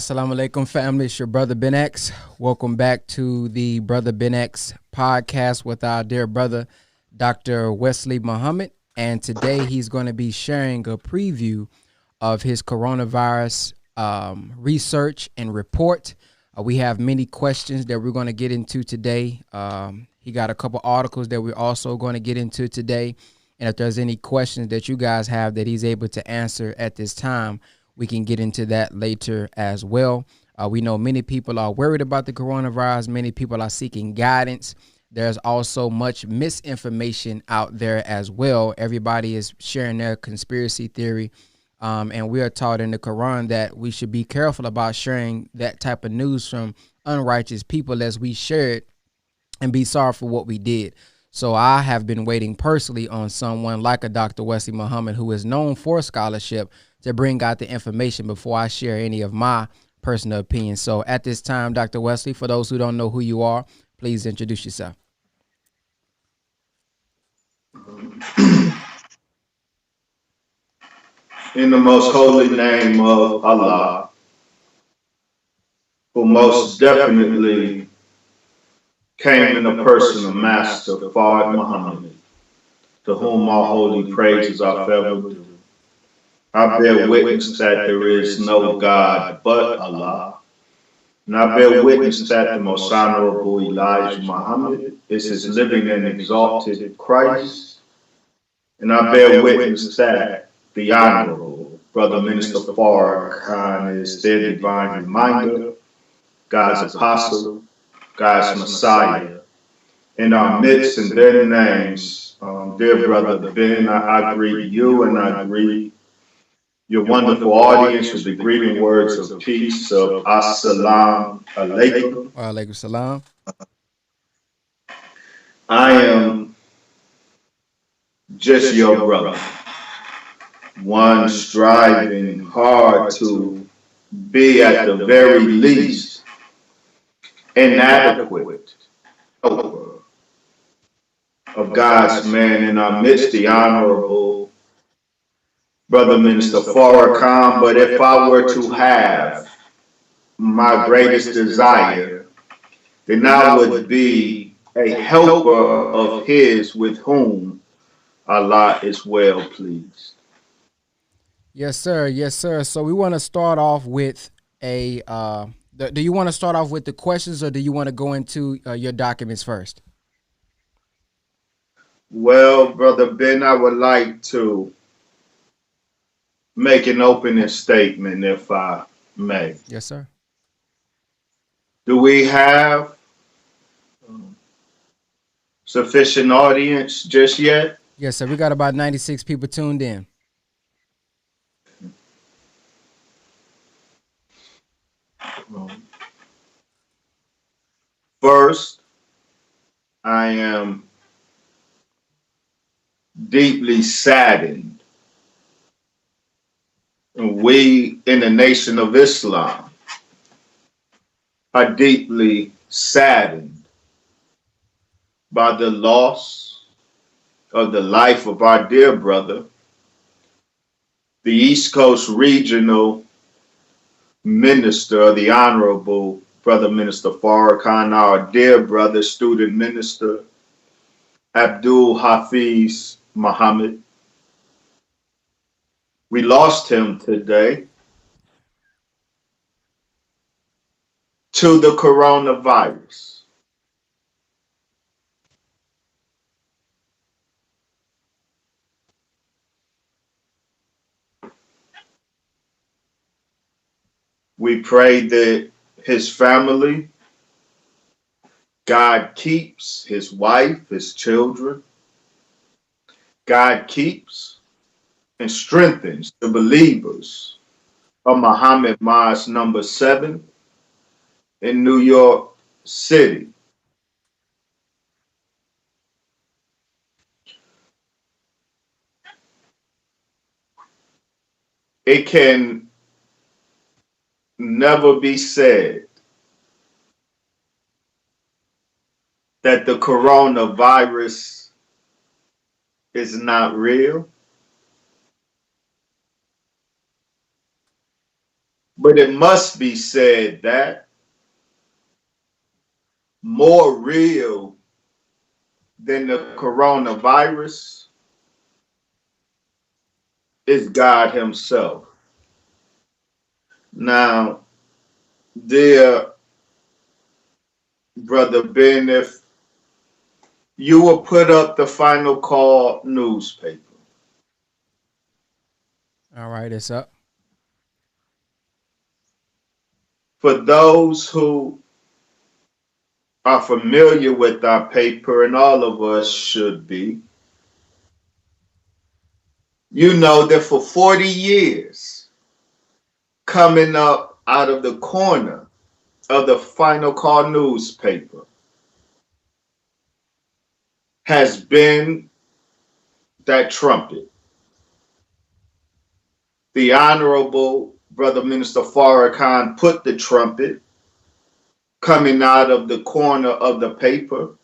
Assalamu alaikum, family. It's your brother Ben X. Welcome back to the Brother Ben X podcast with our dear brother, Dr. Wesley Muhammad. And today he's going to be sharing a preview of his coronavirus research and report. We have many questions that we're going to get into today. He got a couple articles that we're also going to get into today. And if there's any questions that you guys have that he's able to answer at this time, we can get into that later as well. We know many people are worried about the coronavirus. Many people are seeking guidance. There's also much misinformation out there as well. Everybody is sharing their conspiracy theory. And we are taught in the Quran that we should be careful about sharing that type of news from unrighteous people as we share it and be sorry for what we did. So I have been waiting personally on someone like a Dr. Wesley Muhammad, who is known for scholarship, to bring out the information before I share any of my personal opinions. So at this time, Dr. Wesley, for those who don't know who you are, please introduce yourself. In the most holy name of Allah, who most definitely came in the person of Master Fard Muhammad, to whom all holy praises are forever due. I bear witness that there is no God but Allah. And I bear witness that the most honorable Elijah Muhammad is his living and exalted Christ. And I bear witness that the honorable Brother Minister Farrakhan is their divine reminder, God's apostle, God's Messiah. In our midst and their names, dear Brother Ben, I greet you and I greet your wonderful audience with the greeting words of peace of Assalamu alaikum. Wa alaikum salam. I am just your brother, one striving hard to be at the very least inadequate helper of God's man in our midst, the honorable Brother Minister Farrakhan. But if I were to have my greatest desire, then I would be a helper of his with whom Allah is well pleased. Yes, sir. Yes, sir. So we want to start off with a, do you want to start off with the questions or do you want to go into your documents first? Well, Brother Ben, I would like to make an opening statement, if I may. Yes, sir. Do we have sufficient audience just yet? Yes, sir. We got about 96 people tuned in. First, I am deeply saddened. We in the Nation of Islam are deeply saddened by the loss of the life of our dear brother, the East Coast Regional Minister, the Honorable Brother Minister Farrakhan, our dear brother, student minister, Abdul Hafiz Muhammad. We lost him today to the coronavirus. We pray that his family, God keeps his wife, his children. God keeps and strengthens the believers of Muhammad Mosque number 7 in New York City. It can never be said that the coronavirus is not real. But it must be said that more real than the coronavirus is God Himself. Now, dear Brother Ben, if you will put up the Final Call newspaper. All right, it's up. For those who are familiar with our paper, and all of us should be, you know that for 40 years, coming up out of the corner of the Final Call newspaper has been that trumpet. The Honorable Brother Minister Farrakhan put the trumpet coming out of the corner of the paper,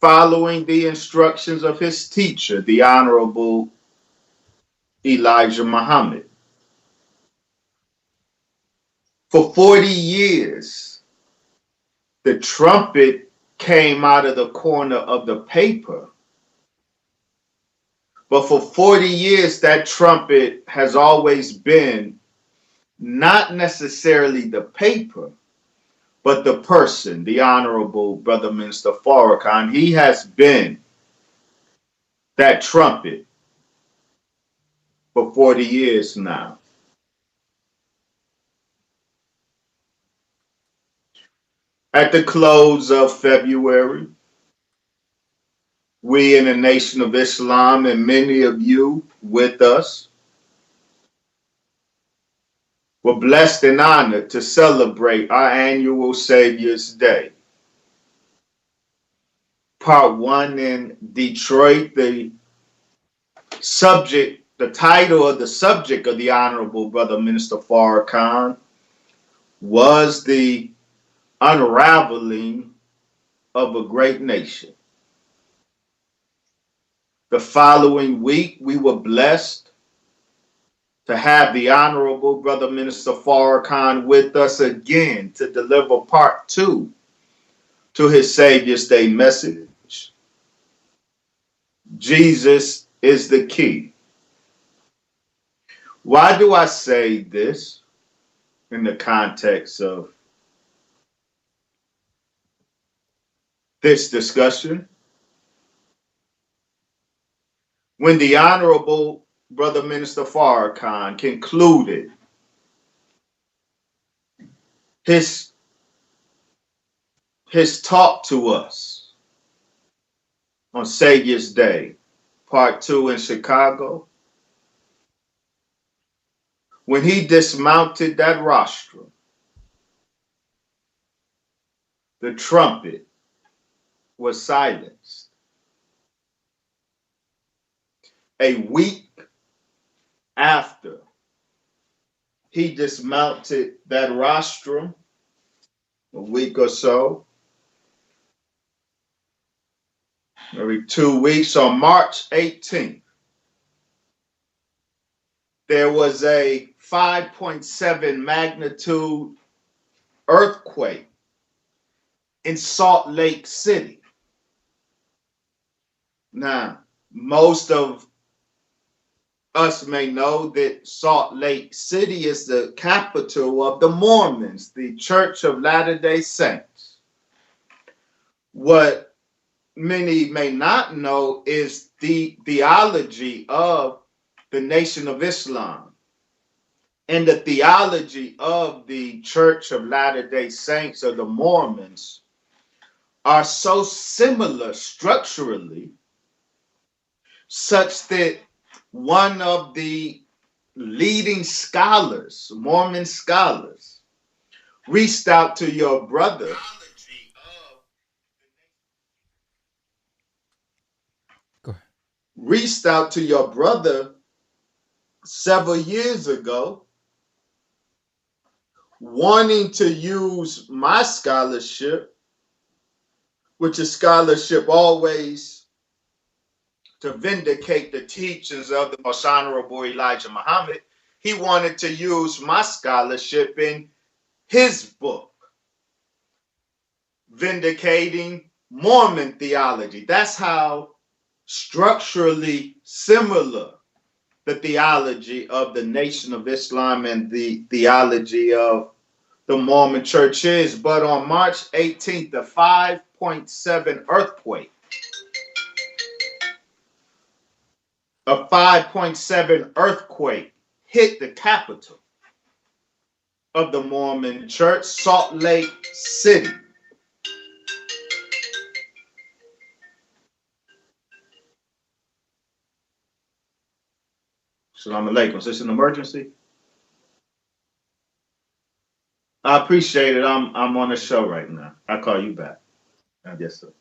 following the instructions of his teacher, the Honorable Elijah Muhammad. For 40 years, the trumpet came out of the corner of the paper. But for 40 years, that trumpet has always been not necessarily the paper, but the person, the Honorable Brother Minister Farrakhan. He has been that trumpet for 40 years now. At the close of February, we in the Nation of Islam, and many of you with us, were blessed and honored to celebrate our annual Savior's Day. Part one in Detroit, the title of the subject of the Honorable Brother Minister Farrakhan was the unraveling of a great nation. The following week, we were blessed to have the Honorable Brother Minister Farrakhan with us again to deliver part two to his Savior's Day message. Jesus is the key. Why do I say this in the context of this discussion? When the Honorable Brother Minister Farrakhan concluded his talk to us on Savior's Day, part two in Chicago, when he dismounted that rostrum, the trumpet was silenced. A week after he dismounted that rostrum, a week or so, maybe 2 weeks, on March 18th, there was a 5.7 magnitude earthquake in Salt Lake City. Now, most of us may know that Salt Lake City is the capital of the Mormons, the Church of Latter-day Saints. What many may not know is the theology of the Nation of Islam and the theology of the Church of Latter-day Saints, or the Mormons, are so similar structurally, such that one of the leading scholars, Mormon scholars, reached out to your brother several years ago, wanting to use my scholarship, which is scholarship always to vindicate the teachings of the Most Honorable Elijah Muhammad. he wanted to use my scholarship in his book, Vindicating Mormon Theology. That's how structurally similar the theology of the Nation of Islam and the theology of the Mormon Church is. But on March 18th, the 5.7 earthquake, a 5.7 earthquake hit the capital of the Mormon Church, Salt Lake City. Assalamu alaikum. Is this an emergency? I appreciate it. I'm on a show right now. I'll call you back. Yes, sir.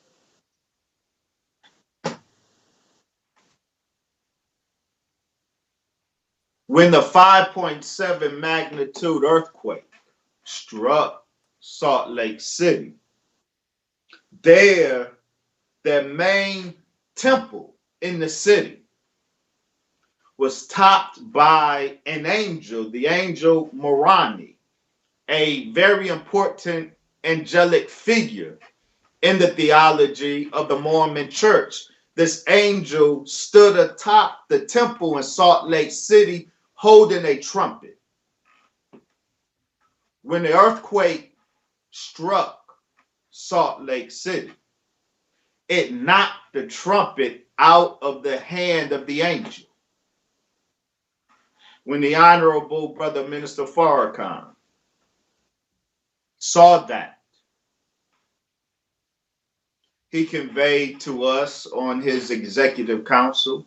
When the 5.7 magnitude earthquake struck Salt Lake City, their main temple in the city was topped by an angel, the angel Moroni, a very important angelic figure in the theology of the Mormon Church. This angel stood atop the temple in Salt Lake City holding a trumpet. When the earthquake struck Salt Lake City, it knocked the trumpet out of the hand of the angel. When the Honorable Brother Minister Farrakhan saw that, he conveyed to us on his executive council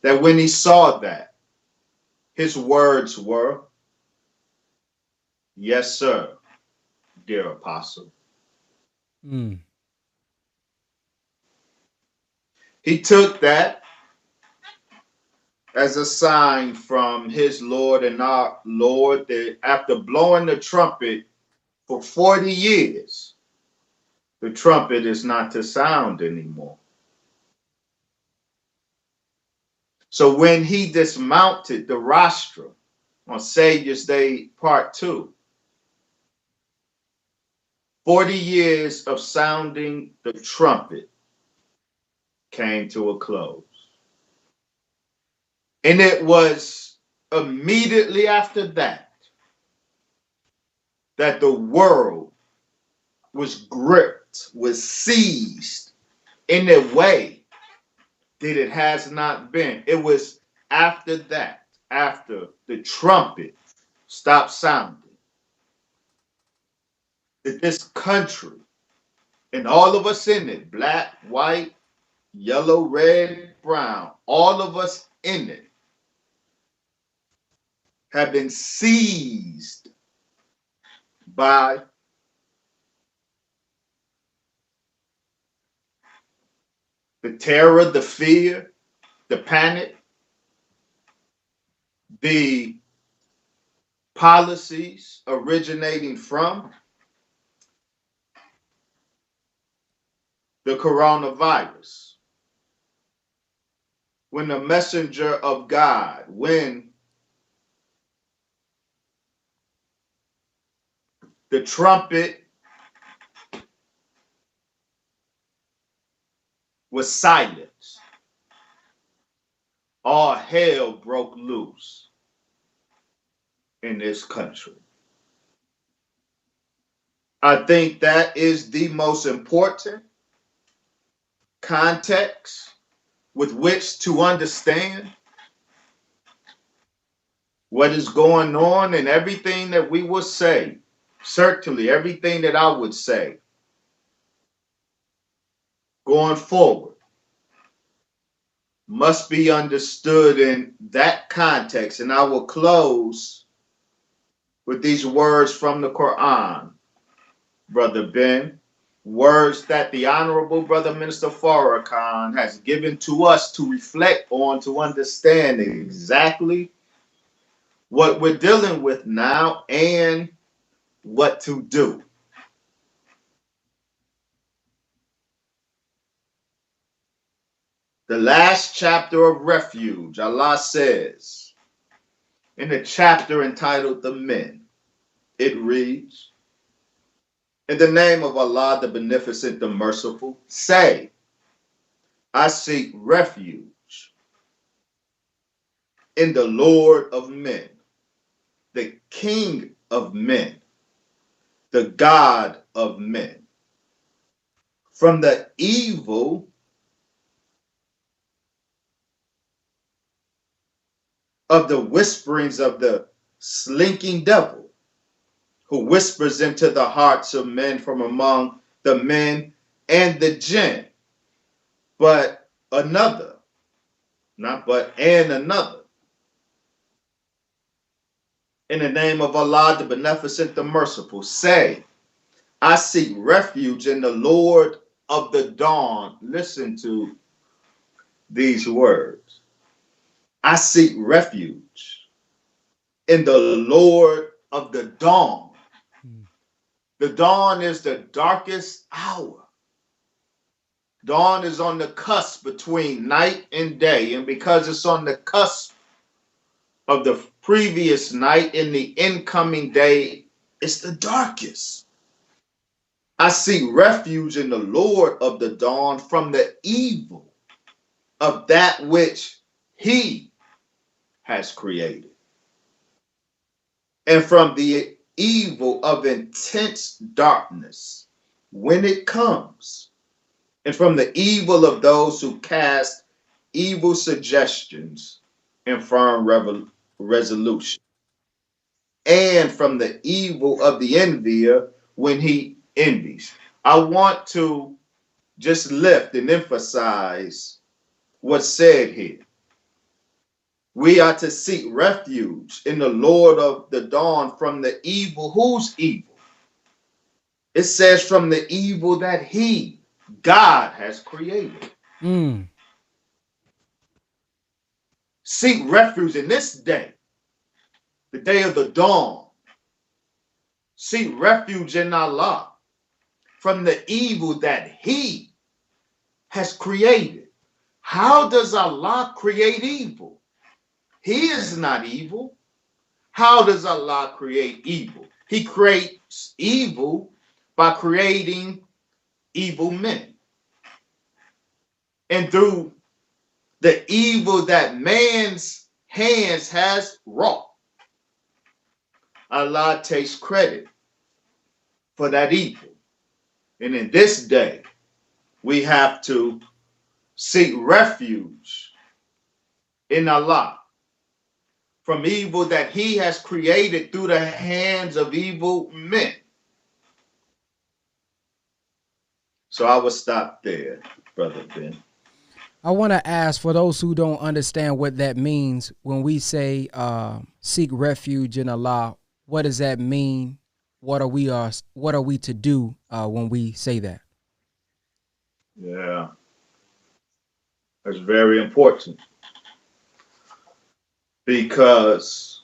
that when he saw that, his words were, "Yes, sir, dear apostle." He took that as a sign from his Lord and our Lord that after blowing the trumpet for 40 years, the trumpet is not to sound anymore. So when he dismounted the rostrum on Savior's Day Part 2, 40 years of sounding the trumpet came to a close. And it was immediately after that that the world was gripped, was seized in a way that it has not been. It was after that, after the trumpet stopped sounding, that this country and all of us in it, black, white, yellow, red, brown, all of us in it, have been seized by the terror, the fear, the panic, the policies originating from the coronavirus. When the messenger of God, when the trumpet was silenced, all hell broke loose in this country. I think that is the most important context with which to understand what is going on, and everything that we will say, certainly everything that I would say going forward, must be understood in that context. And I will close with these words from the Quran, Brother Ben, words that the Honorable Brother Minister Farrakhan has given to us to reflect on, to understand exactly what we're dealing with now and what to do. The last chapter of Refuge, Allah says, in the chapter entitled The Men. It reads, in the name of Allah, the Beneficent, the Merciful, say, I seek refuge in the Lord of men, the King of men, the God of men, from the evil of the whisperings of the slinking devil, who whispers into the hearts of men from among the men and the jinn. But another, not but and another. In the name of Allah, the Beneficent, the Merciful, say, I seek refuge in the Lord of the dawn. Listen to these words. I seek refuge in the Lord of the dawn. The dawn is the darkest hour. Dawn is on the cusp between night and day. And because it's on the cusp of the previous night and the incoming day, it's the darkest. I seek refuge in the Lord of the dawn from the evil of that which he has created, and from the evil of intense darkness when it comes, and from the evil of those who cast evil suggestions and firm resolution, and from the evil of the envier when he envies. I want to just lift and emphasize what's said here. We are to seek refuge in the Lord of the dawn from the evil. Whose evil? It says from the evil that he, God, has created. Seek refuge in this day, the day of the dawn. Seek refuge in Allah from the evil that he has created. How does Allah create evil? He is not evil. How does Allah create evil? He creates evil by creating evil men. And through the evil that man's hands has wrought, Allah takes credit for that evil. And in this day, we have to seek refuge in Allah from evil that he has created through the hands of evil men. So I will stop there, Brother Ben. I want to ask, for those who don't understand what that means, when we say seek refuge in Allah, what does that mean? What are we to do when we say that? Yeah, that's very important, because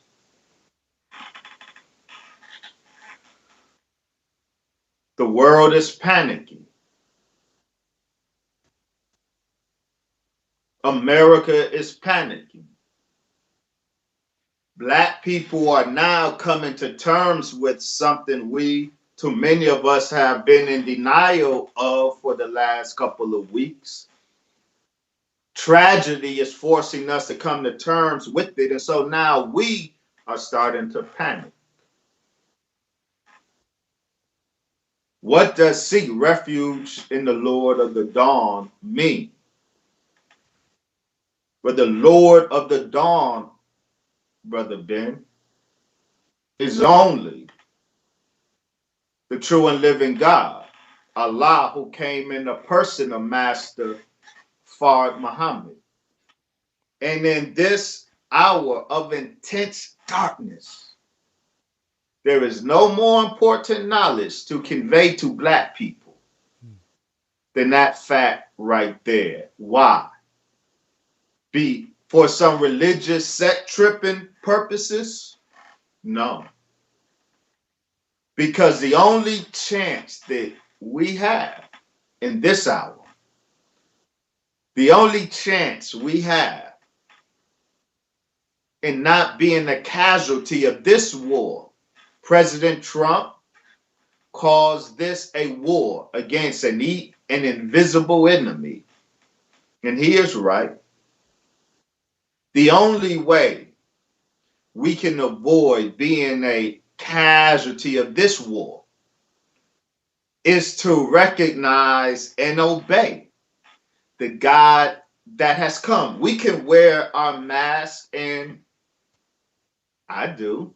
the world is panicking. America is panicking. Black people are now coming to terms with something too many of us have been in denial of for the last couple of weeks. Tragedy is forcing us to come to terms with it, and so now we are starting to panic. What does seek refuge in the Lord of the dawn mean? But the Lord of the dawn, Brother Ben, is only the true and living God, Allah, who came in the person of Master Fard Muhammad. And in this hour of intense darkness, there is no more important knowledge to convey to Black people than that fact right there. Why? For some religious set tripping purposes? No. Because the only chance that we have in this hour, the only chance we have and not being a casualty of this war. President Trump calls this a war against an invisible enemy. And he is right. The only way we can avoid being a casualty of this war is to recognize and obey the God that has come. We can wear our mask, and I do.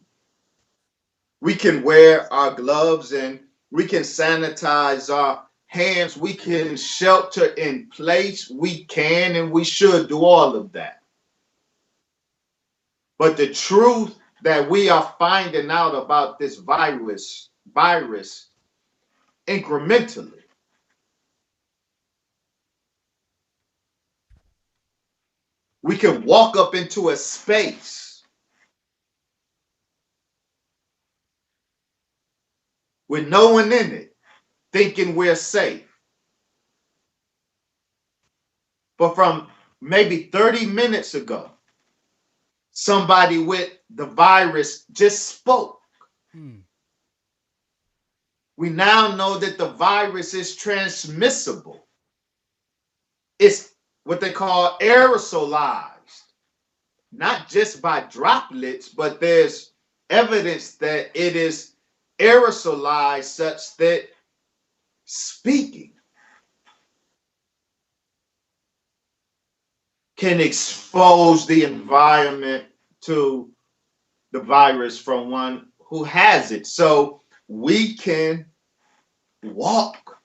We can wear our gloves, and we can sanitize our hands. We can shelter in place. We can and we should do all of that. But the truth that we are finding out about this virus incrementally, we can walk up into a space with no one in it, thinking we're safe. But from maybe 30 minutes ago, somebody with the virus just spoke. We now know that the virus is transmissible. It's what they call aerosolized, not just by droplets, but there's evidence that it is aerosolized such that speaking can expose the environment to the virus from one who has it. So we can walk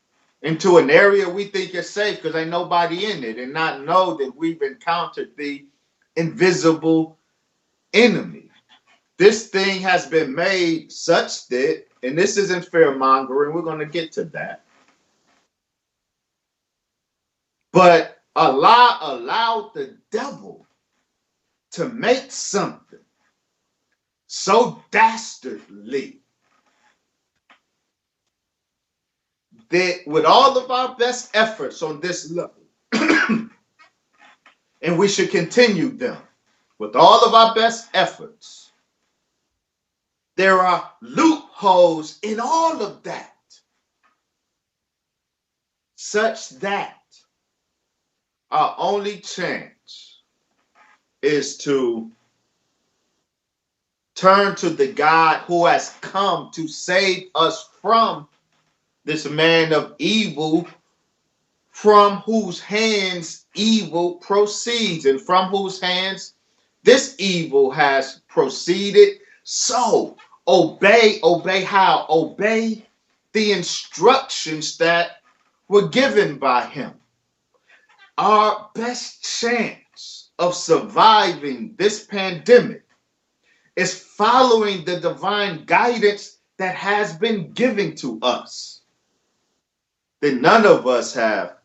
into an area we think is safe because ain't nobody in it, and not know that we've encountered the invisible enemy. This thing has been made such that, and this isn't fear mongering, we're going to get to that, but Allah allowed the devil to make something so dastardly that with all of our best efforts on this level, and we should continue them with all of our best efforts, there are loopholes in all of that, such that our only chance is to turn to the God who has come to save us from this man of evil, from whose hands evil proceeds, and from whose hands this evil has proceeded. So obey how? Obey the instructions that were given by him. Our best chance of surviving this pandemic is following the divine guidance that has been given to us, that none of us have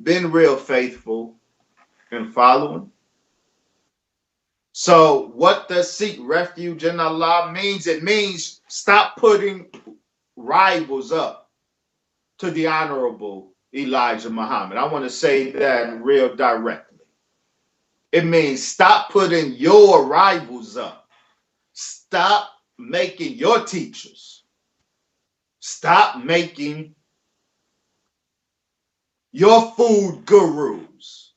been real faithful in following. So what does seek refuge in Allah means? It means stop putting rivals up to the honorable Elijah Muhammad. I want to say that real directly. It means stop putting your rivals up. Stop making your teachers. Stop making your food gurus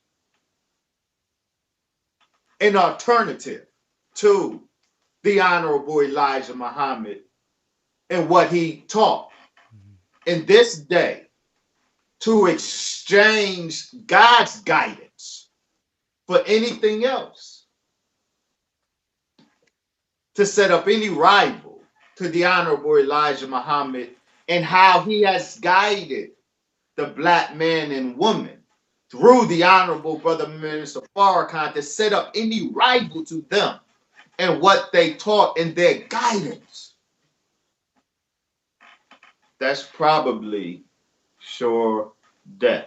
an alternative to the honorable Elijah Muhammad and what he taught in this day, to exchange God's guidance for anything else, to set up any rival to the honorable Elijah Muhammad and how he has guided the black man and woman through the honorable brother Minister Farrakhan, to set up any rival to them and what they taught in their guidance. That's probably sure death.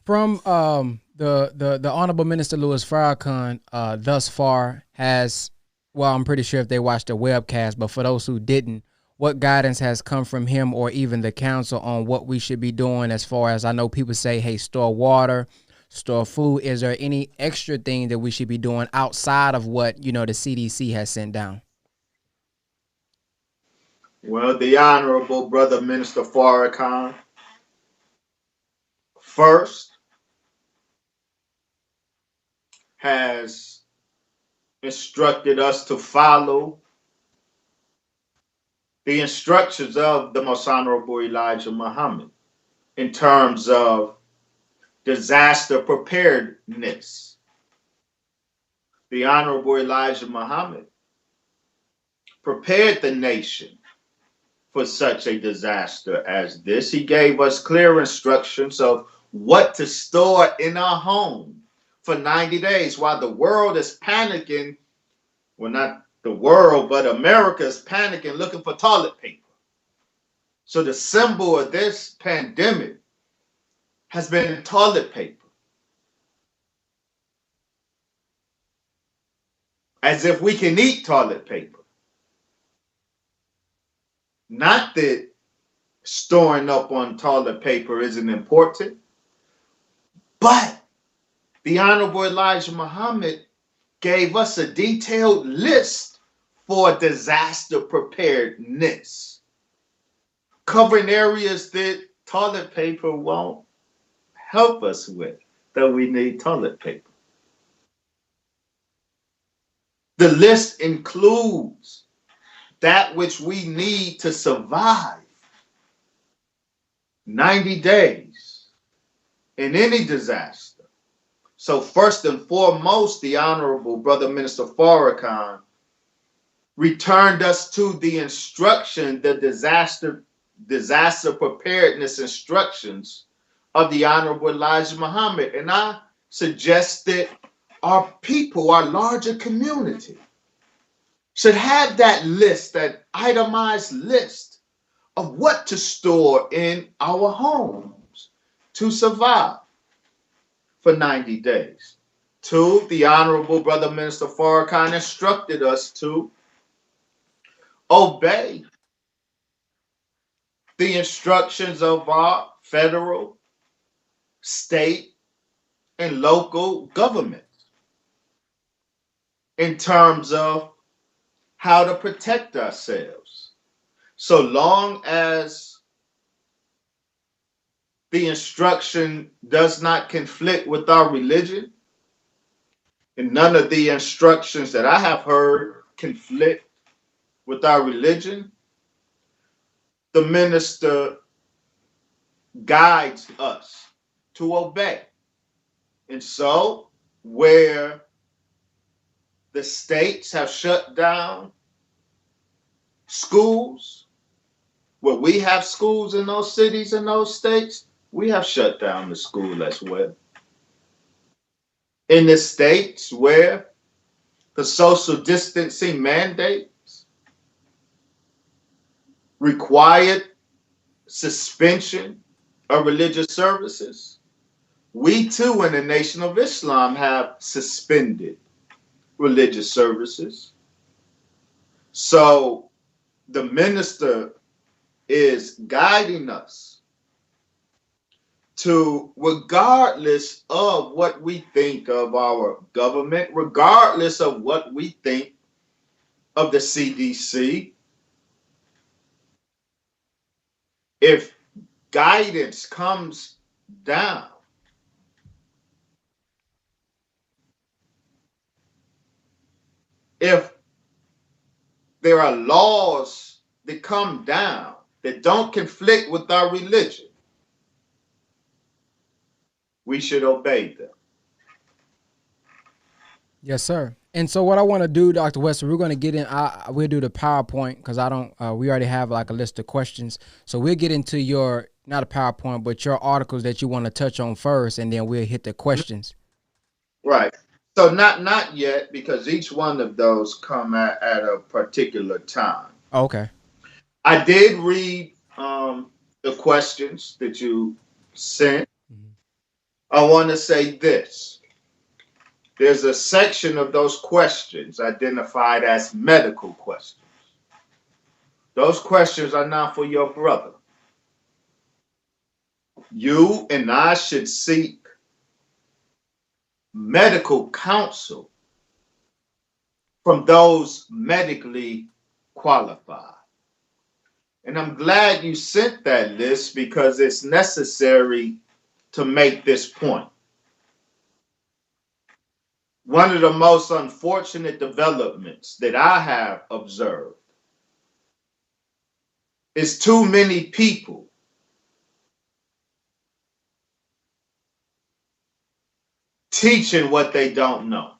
From the Honorable Minister Louis Farrakhan thus far has, well, I'm pretty sure if they watched the webcast, but for those who didn't, what guidance has come from him or even the council on what we should be doing? As far as I know, people say, hey, store water, store food. Is there any extra thing that we should be doing outside of what, the CDC has sent down? Well, the Honorable Brother Minister Farrakhan first has instructed us to follow the instructions of the Most Honorable Elijah Muhammad in terms of disaster preparedness. The Honorable Elijah Muhammad prepared the nation for such a disaster as this. He gave us clear instructions of what to store in our home for 90 days while the world is panicking. Well, not the world, but America is panicking looking for toilet paper. So the symbol of this pandemic has been toilet paper. As if we can eat toilet paper. Not that storing up on toilet paper isn't important, but the Honorable Elijah Muhammad gave us a detailed list for disaster preparedness, covering areas that toilet paper won't help us with, that we need toilet paper. The list includes that which we need to survive 90 days in any disaster. So first and foremost, the Honorable Brother Minister Farrakhan returned us to the instruction, the disaster preparedness instructions of the Honorable Elijah Muhammad. And I suggest that our people, our larger community, should have that list, that itemized list of what to store in our homes to survive for 90 days. Two, the Honorable Brother Minister Farrakhan instructed us to obey the instructions of our federal, state, and local governments in terms of how to protect ourselves. So long as the instruction does not conflict with our religion, and none of the instructions that I have heard conflict with our religion, the minister guides us to obey. And so, where the states have shut down schools, where we have schools in those cities and those states, we have shut down the school as well. In the states where the social distancing mandates required suspension of religious services, we too in the Nation of Islam have suspended religious services. So the minister is guiding us to, regardless of what we think of our government, regardless of what we think of the CDC, if guidance comes down, if there are laws that come down that don't conflict with our religion, we should obey them. Yes, sir. And so what I want to do, Dr. Wesley, we're going to get in, we'll do the PowerPoint because we already have like a list of questions. So we'll get into your, not a PowerPoint, but your articles that you want to touch on first, and then we'll hit the questions. Right. So not yet, because each one of those come at a particular time. Okay. I did read the questions that you sent. I want to say this. There's a section of those questions identified as medical questions. Those questions are not for your brother. You and I should seek medical counsel from those medically qualified. And I'm glad you sent that list because it's necessary to make this point. One of the most unfortunate developments that I have observed is too many people teaching what they don't know.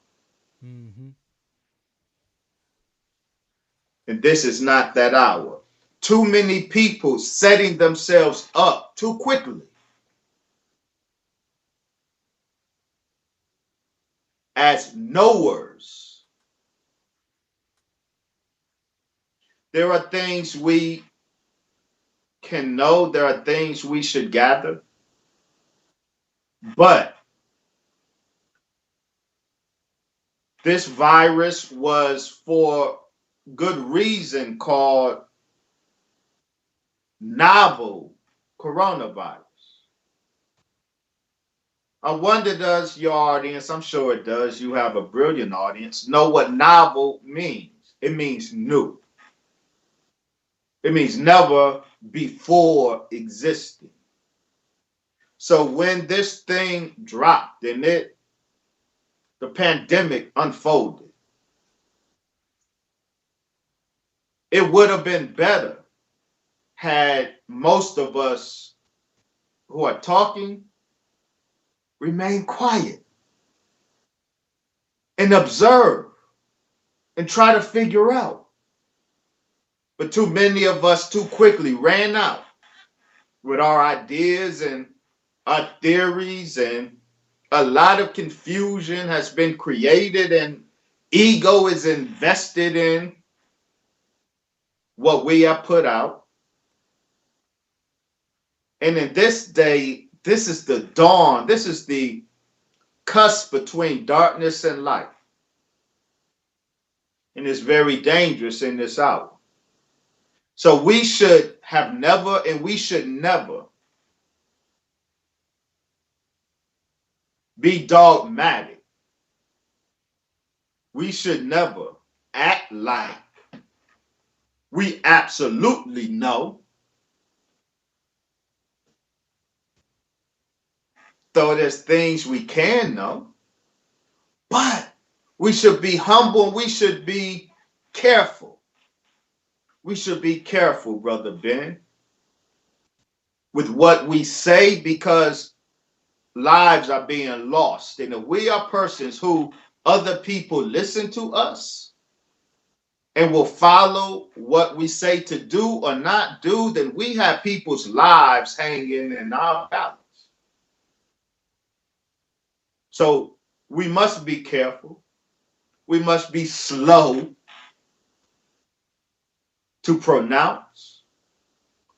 Mm-hmm. And this is not that hour. Too many people setting themselves up too quickly as knowers. There are things we can know, there are things we should gather, but this virus was for good reason called novel coronavirus. I wonder, does your audience, I'm sure it does, you have a brilliant audience, know what novel means? It means new. It means never before existing. So when this thing dropped and the pandemic unfolded, it would have been better had most of us who are talking remain quiet and observe and try to figure out. But too many of us too quickly ran out with our ideas and our theories, and a lot of confusion has been created, and ego is invested in what we have put out. And in this day, this is the dawn, this is the cusp between darkness and light. And it's very dangerous in this hour. So we should have never, and we should never be dogmatic. We should never act like we absolutely know. Though there's things we can know, but we should be humble. We should be careful. We should be careful, Brother Ben, with what we say, because lives are being lost. And if we are persons who other people listen to us and will follow what we say to do or not do, then we have people's lives hanging in our balance. So we must be careful. We must be slow to pronounce.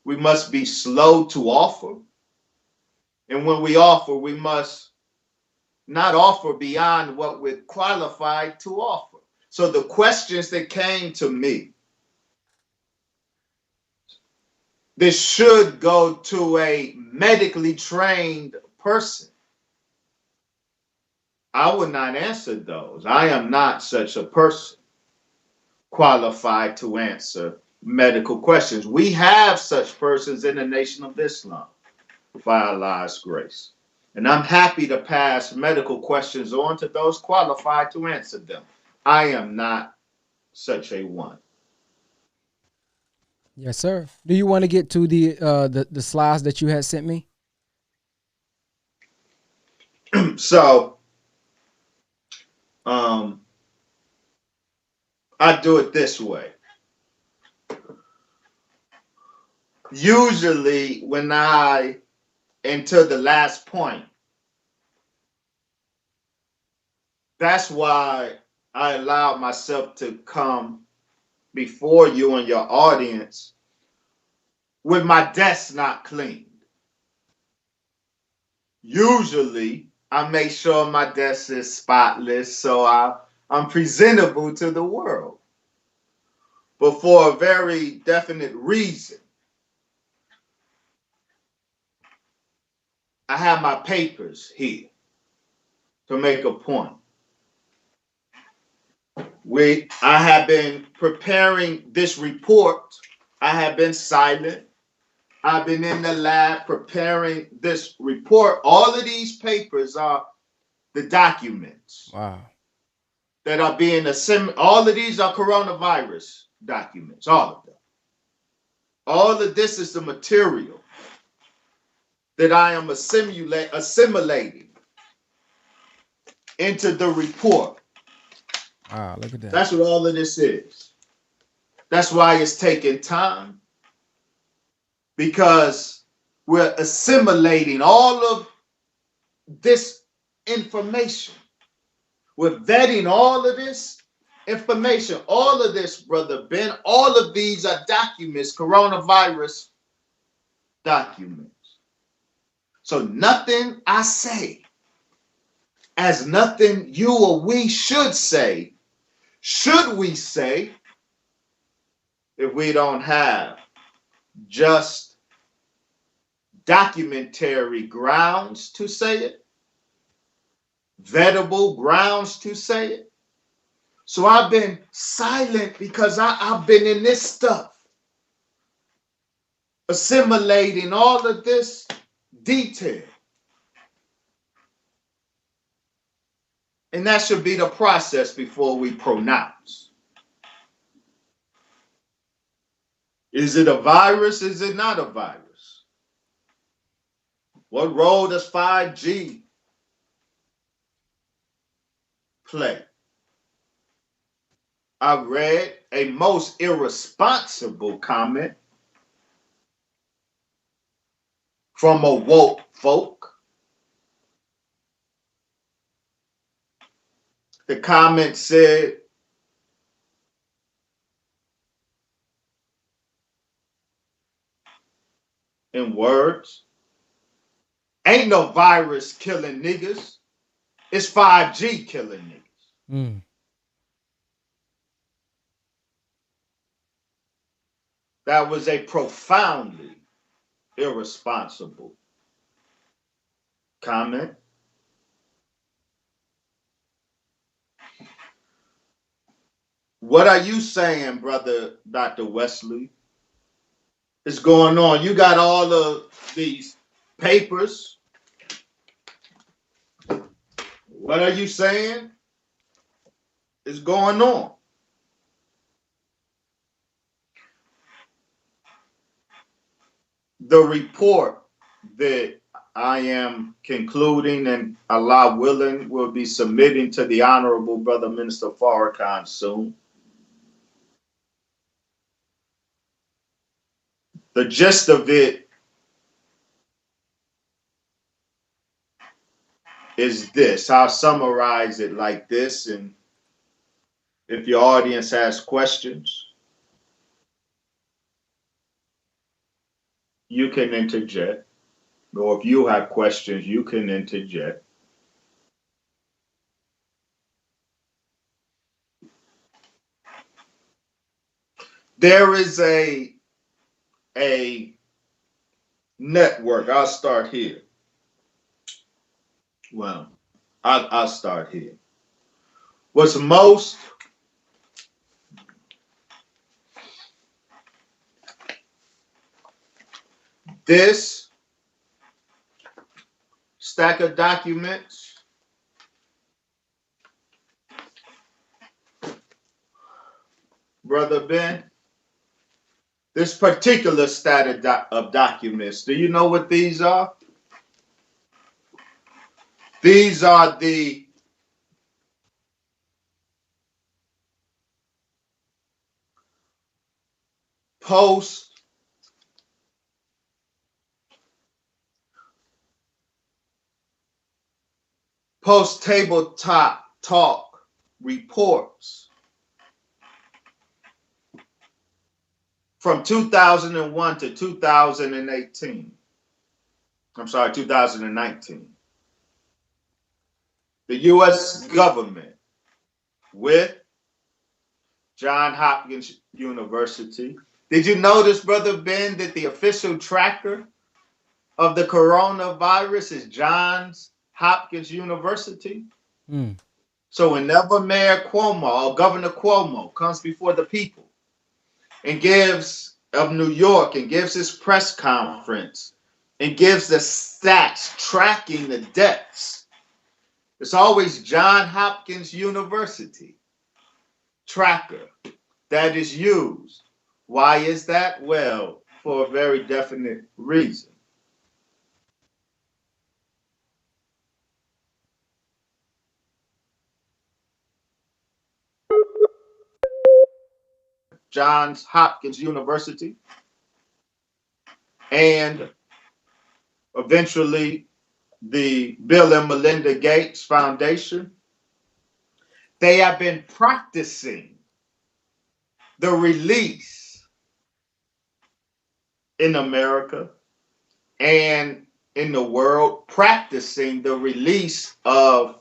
We must be slow to offer. And when we offer, we must not offer beyond what we're qualified to offer. So the questions that came to me, this should go to a medically trained person. I would not answer those. I am not such a person qualified to answer medical questions. We have such persons in the Nation of Islam, by Allah's grace. And I'm happy to pass medical questions on to those qualified to answer them. I am not such a one. Yes, sir. Do you want to get to the slides that you had sent me? So I do it this way. Usually when I enter the last point, that's why I allowed myself to come before you and your audience with my desk not cleaned. Usually I make sure my desk is spotless so I'm presentable to the world. But for a very definite reason, I have my papers here. to make a point. I have been preparing this report. I have been silent. I've been in the lab preparing this report. All of these papers are the documents. Wow. That are being assimilated. All of these are coronavirus documents. All of them. All of this is the material that I am assimilating into the report. Wow, look at that. That's what all of this is. That's why it's taking time, because we're assimilating all of this information. We're vetting all of this information, all of this, Brother Ben, all of these are documents, coronavirus documents. So nothing I say, as nothing you or we should say, should we say, if we don't have just documentary grounds to say it, vettable grounds to say it. So I've been silent because I've been in this stuff, assimilating all of this detail. And that should be the process before we pronounce. Is it a virus? Is it not a virus? What role does 5G play? I read a most irresponsible comment from a woke folk. The comment said, in words, ain't no virus killing niggas. It's 5G killing niggas. Mm. That was a profoundly irresponsible comment. What are you saying, Brother Dr. Wesley, is going on? You got all of these papers. What are you saying is going on? The report that I am concluding and Allah willing will be submitting to the Honorable Brother Minister Farrakhan soon. The gist of it is this. I'll summarize it like this, and if your audience has questions, you can interject. Or if you have questions, you can interject. There is a network. I'll start here. Well, I'll start here. What's most this stack of documents Brother Ben, this particular stack of documents, do you know what these are? These are the post tabletop talk reports from 2001 to 2018. I'm sorry, 2019. The U.S. government with Johns Hopkins University. Did you notice, Brother Ben, that the official tracker of the coronavirus is Johns Hopkins University? Mm. So whenever Mayor Cuomo or Governor Cuomo comes before the people and gives of New York and gives his press conference and gives the stats tracking the deaths, it's always John Hopkins University tracker that is used. Why is that? Well, for a very definite reason. Johns Hopkins University and eventually the Bill and Melinda Gates Foundation, they have been practicing the release in America and in the world, practicing the release of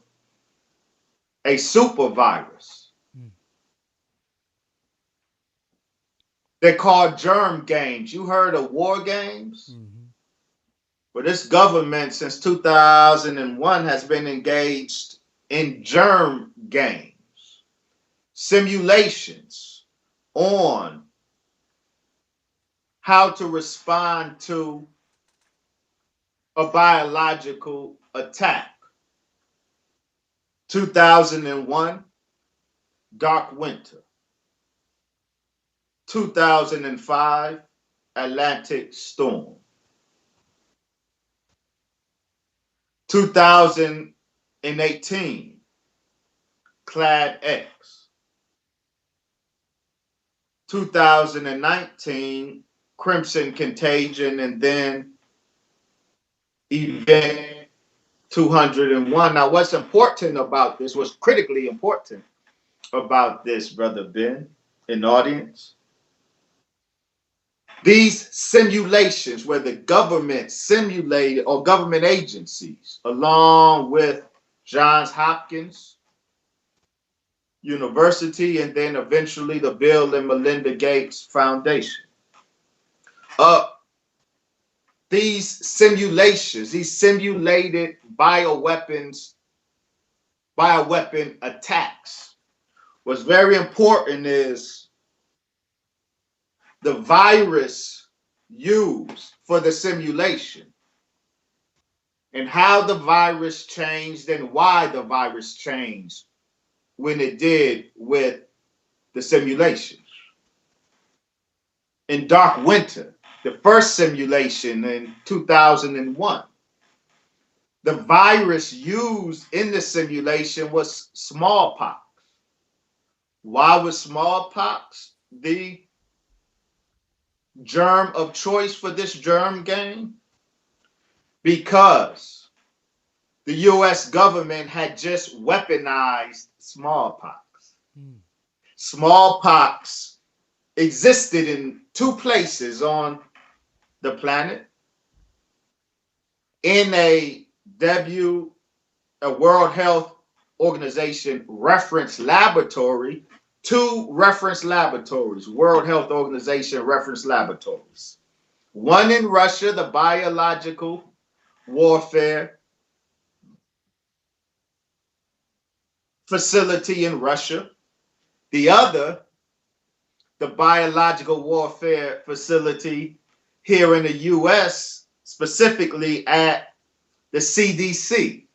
a super virus. Mm. They're called germ games. You heard of war games? Mm-hmm. Well, this government since 2001 has been engaged in germ games, simulations on how to respond to a biological attack. 2001, Dark Winter. 2005, Atlantic Storm. 2018, Clad X. 2019, Crimson Contagion, and then Event 201. Now, what's important about this, what's critically important about this, Brother Ben, in the audience, these simulations where the government simulated, or government agencies, along with Johns Hopkins University, and then eventually the Bill and Melinda Gates Foundation. These simulations, these simulated bioweapon attacks, what's very important is the virus used for the simulation and how the virus changed and why the virus changed when it did with the simulation. In Dark Winter, the first simulation in 2001, the virus used in the simulation was smallpox. Why was smallpox the germ of choice for this germ game? Because the US government had just weaponized smallpox. Mm. Smallpox existed in two places on the planet, in a World Health Organization reference laboratory, two reference laboratories, World Health Organization reference laboratories. One in Russia, the biological warfare facility in Russia. The other, the biological warfare facility here in the US, specifically at the CDC.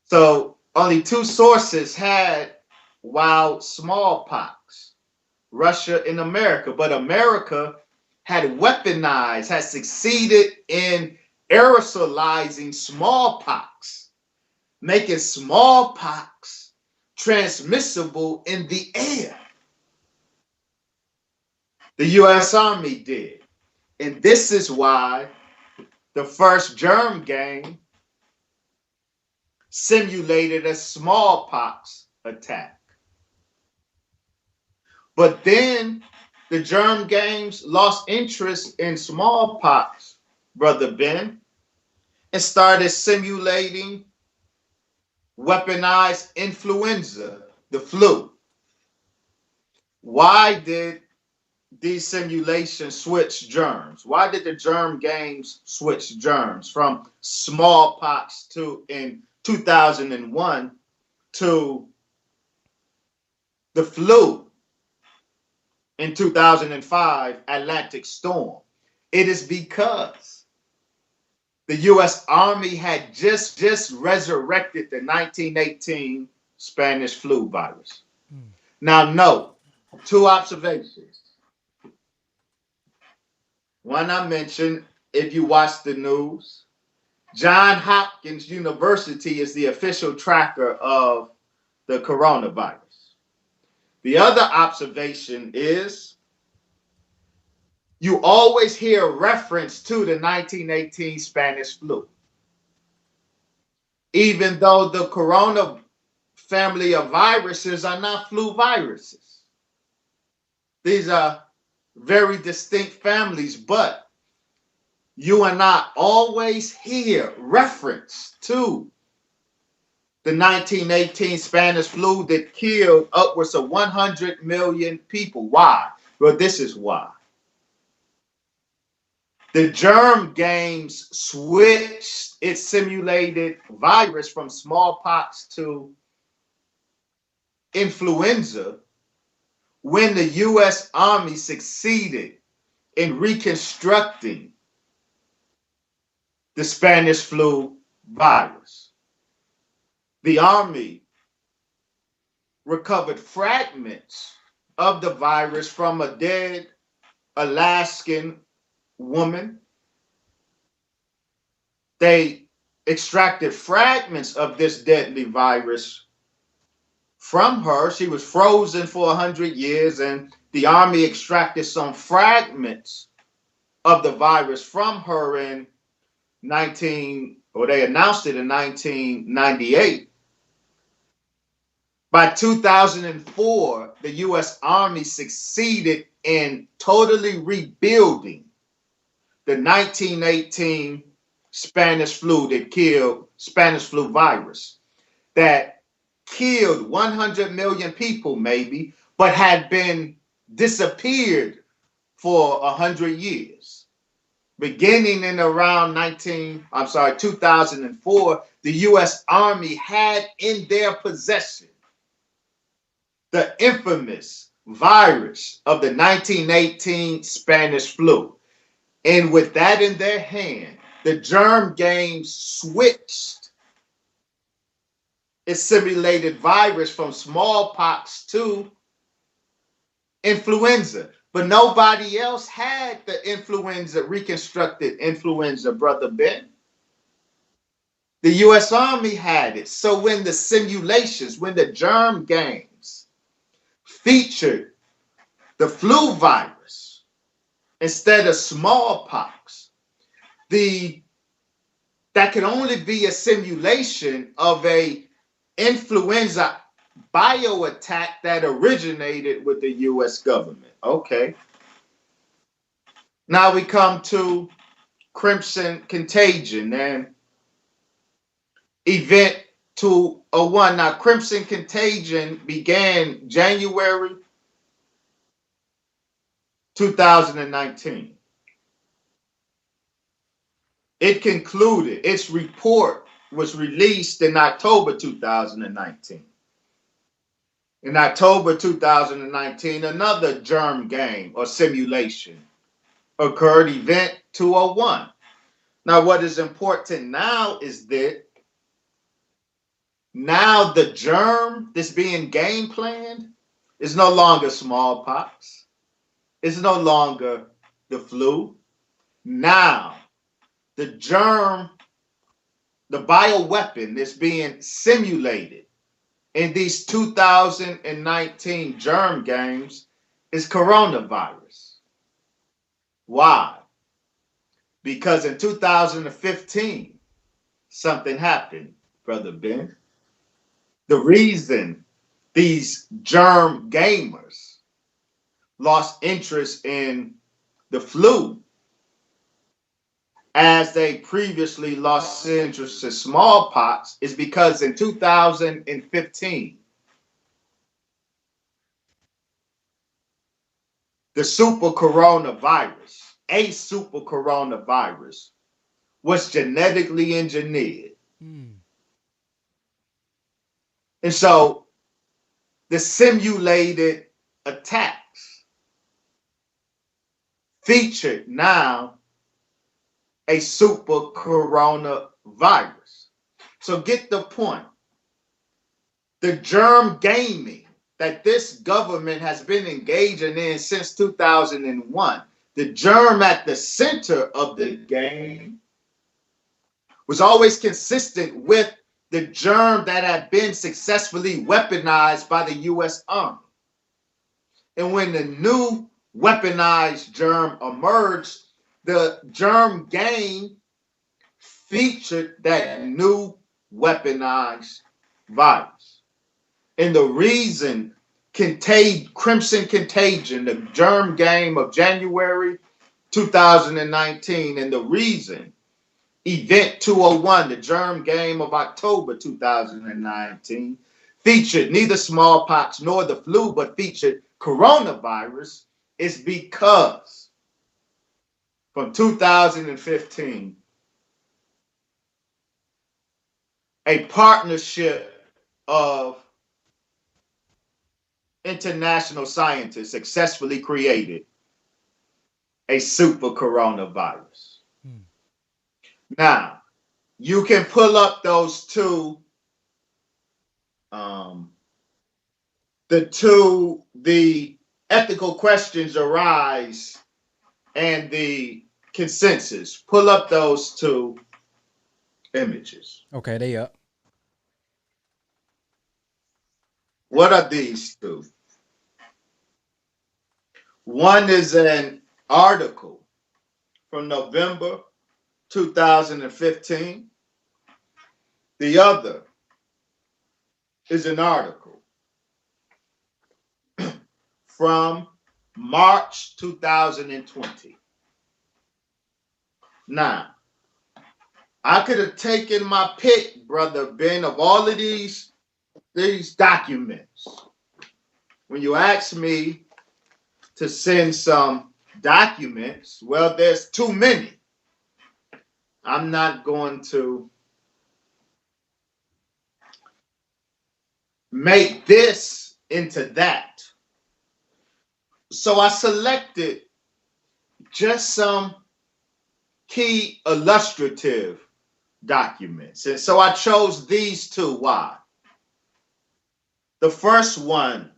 So only two sources had wild smallpox, Russia and America. But America had weaponized, had succeeded in aerosolizing smallpox, making smallpox transmissible in the air. The US Army did. And this is why the first germ game simulated a smallpox attack. But then the germ games lost interest in smallpox, Brother Ben, and started simulating weaponized influenza, the flu. Why did these simulations switch germs? Why did the germ games switch germs from smallpox to 2001 to the flu in 2005 Atlantic storm. It is because the U.S. Army had just resurrected the 1918 Spanish flu virus. Now, note, two observations. One I mentioned, if you watch the news, Johns Hopkins University is the official tracker of the coronavirus. The other observation is you always hear reference to the 1918 Spanish flu. Even though the corona family of viruses are not flu viruses. These are very distinct families, but you and I always hear reference to the 1918 Spanish flu that killed upwards of 100 million people. Why? Well, this is why. The germ games switched its simulated virus from smallpox to influenza when the U.S. Army succeeded in reconstructing the Spanish flu virus. The Army recovered fragments of the virus from a dead Alaskan woman. They extracted fragments of this deadly virus from her. She was frozen for 100 years, and the Army extracted some fragments of the virus from her in they announced it in 1998. By 2004, the U.S. Army succeeded in totally rebuilding the 1918 Spanish flu Spanish flu virus that killed 100 million people maybe, but had been disappeared for 100 years. Beginning in around 2004, the U.S. Army had in their possession the infamous virus of the 1918 Spanish flu. And with that in their hand, the germ games switched its simulated virus from smallpox to influenza. But nobody else had the reconstructed influenza, Brother Ben. The U.S. Army had it. So when the simulations, when the germ games featured the flu virus instead of smallpox, that could only be a simulation of a influenza bio attack that originated with the U.S. government. Okay. Now we come to Crimson Contagion and Event 201. Now, Crimson Contagion began January 2019. It concluded, its report was released in October 2019. In October 2019, another germ game or simulation occurred, Event 201. Now, what is important now is that now the germ that's being game planned is no longer smallpox. It's no longer the flu. Now, the germ, the bioweapon that's being simulated in these 2019 germ games is coronavirus. Why? Because in 2015, something happened, Brother Ben. The reason these germ gamers lost interest in the flu as they previously lost interest in smallpox is because in 2015, the super coronavirus, a super coronavirus, was genetically engineered. And so the simulated attacks featured now a super coronavirus. So get the point. The germ gaming that this government has been engaging in since 2001, the germ at the center of the game was always consistent with the germ that had been successfully weaponized by the U.S. Army. And when the new weaponized germ emerged, the germ game featured that new weaponized virus. And the reason Crimson Contagion, the germ game of January 2019, and the reason Event 201, the germ game of October 2019, featured neither smallpox nor the flu, but featured coronavirus, is because from 2015, a partnership of international scientists successfully created a super coronavirus. Now, you can pull up those two, the ethical questions arise and the consensus. Pull up those two images. Okay, they up. What are these two? One is an article from November 2015. The other is an article from March 2020. Now, I could have taken my pick, Brother Ben, of all of these documents. When you ask me to send some documents, well, there's too many. I'm not going to make this into that. So I selected just some key illustrative documents. And so I chose these two. Why? The first one,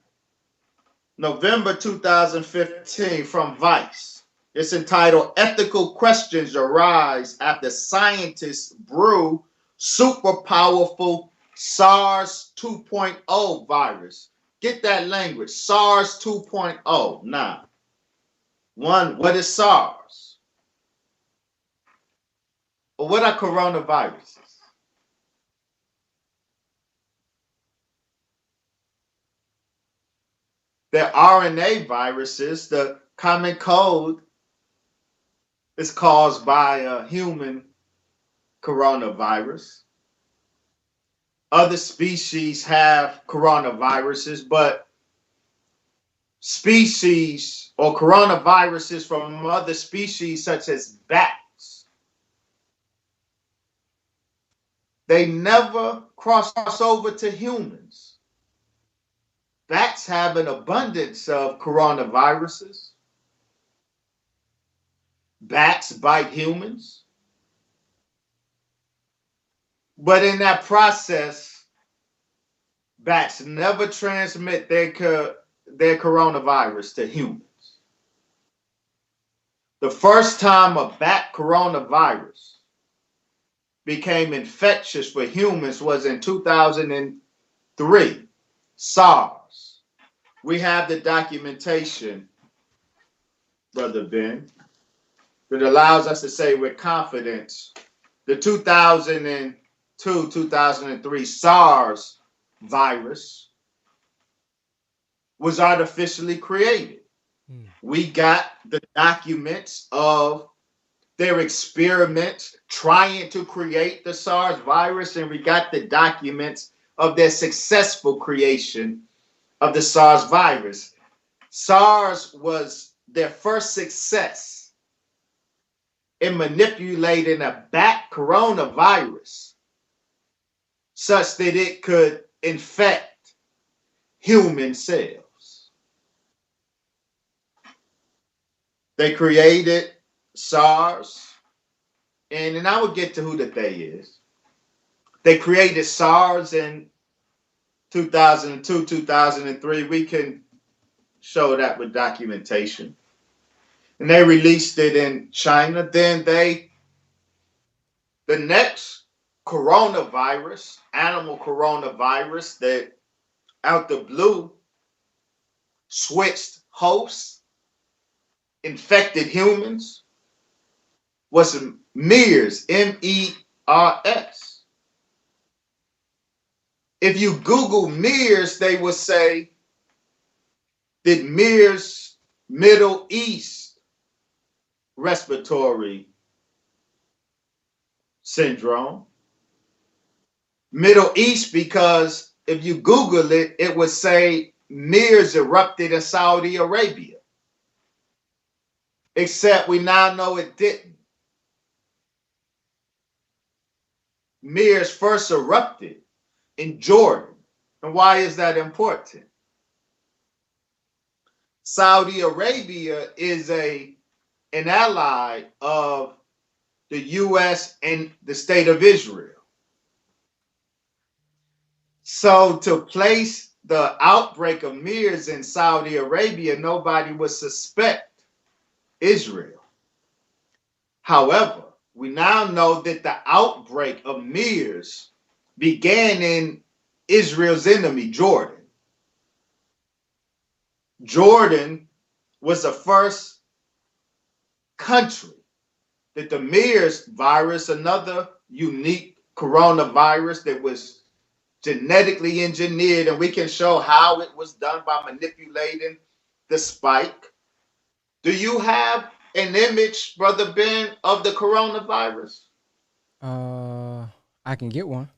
November 2015, from Vice. It's entitled Ethical Questions Arise After Scientists Brew Super Powerful SARS 2.0 Virus. Get that language, SARS 2.0. Now, one, what is SARS? Or what are coronaviruses? They're RNA viruses. The common cold is caused by a human coronavirus. Other species have coronaviruses, but species or coronaviruses from other species, such as bats, they never cross over to humans. Bats have an abundance of coronaviruses. Bats bite humans. But in that process, bats never transmit their coronavirus to humans. The first time a bat coronavirus became infectious for humans was in 2003, SARS. We have the documentation, Brother Ben, that allows us to say with confidence the 2002-2003 SARS virus was artificially created. We got the documents of their experiments trying to create the SARS virus, and we got the documents of their successful creation of the SARS virus. SARS was their first success in manipulating a bat coronavirus such that it could infect human cells. They created SARS, and I will get to who the they is. They created SARS in 2002, 2003. We can show that with documentation. And they released it in China. Then the next coronavirus, animal coronavirus that out the blue switched hosts, infected humans, was MERS, MERS. If you Google MERS, they will say that MERS, Middle East respiratory syndrome. Middle East, because if you Google it, it would say MERS erupted in Saudi Arabia. Except we now know it didn't. MERS first erupted in Jordan. And why is that important? Saudi Arabia is an ally of the U.S. and the state of Israel. So to place the outbreak of MERS in Saudi Arabia, nobody would suspect Israel. However, we now know that the outbreak of MERS began in Israel's enemy, Jordan. Jordan was the first country that the MERS virus, another unique coronavirus that was genetically engineered, and we can show how it was done by manipulating the spike. Do you have an image, Brother Ben, of the coronavirus? I can get one.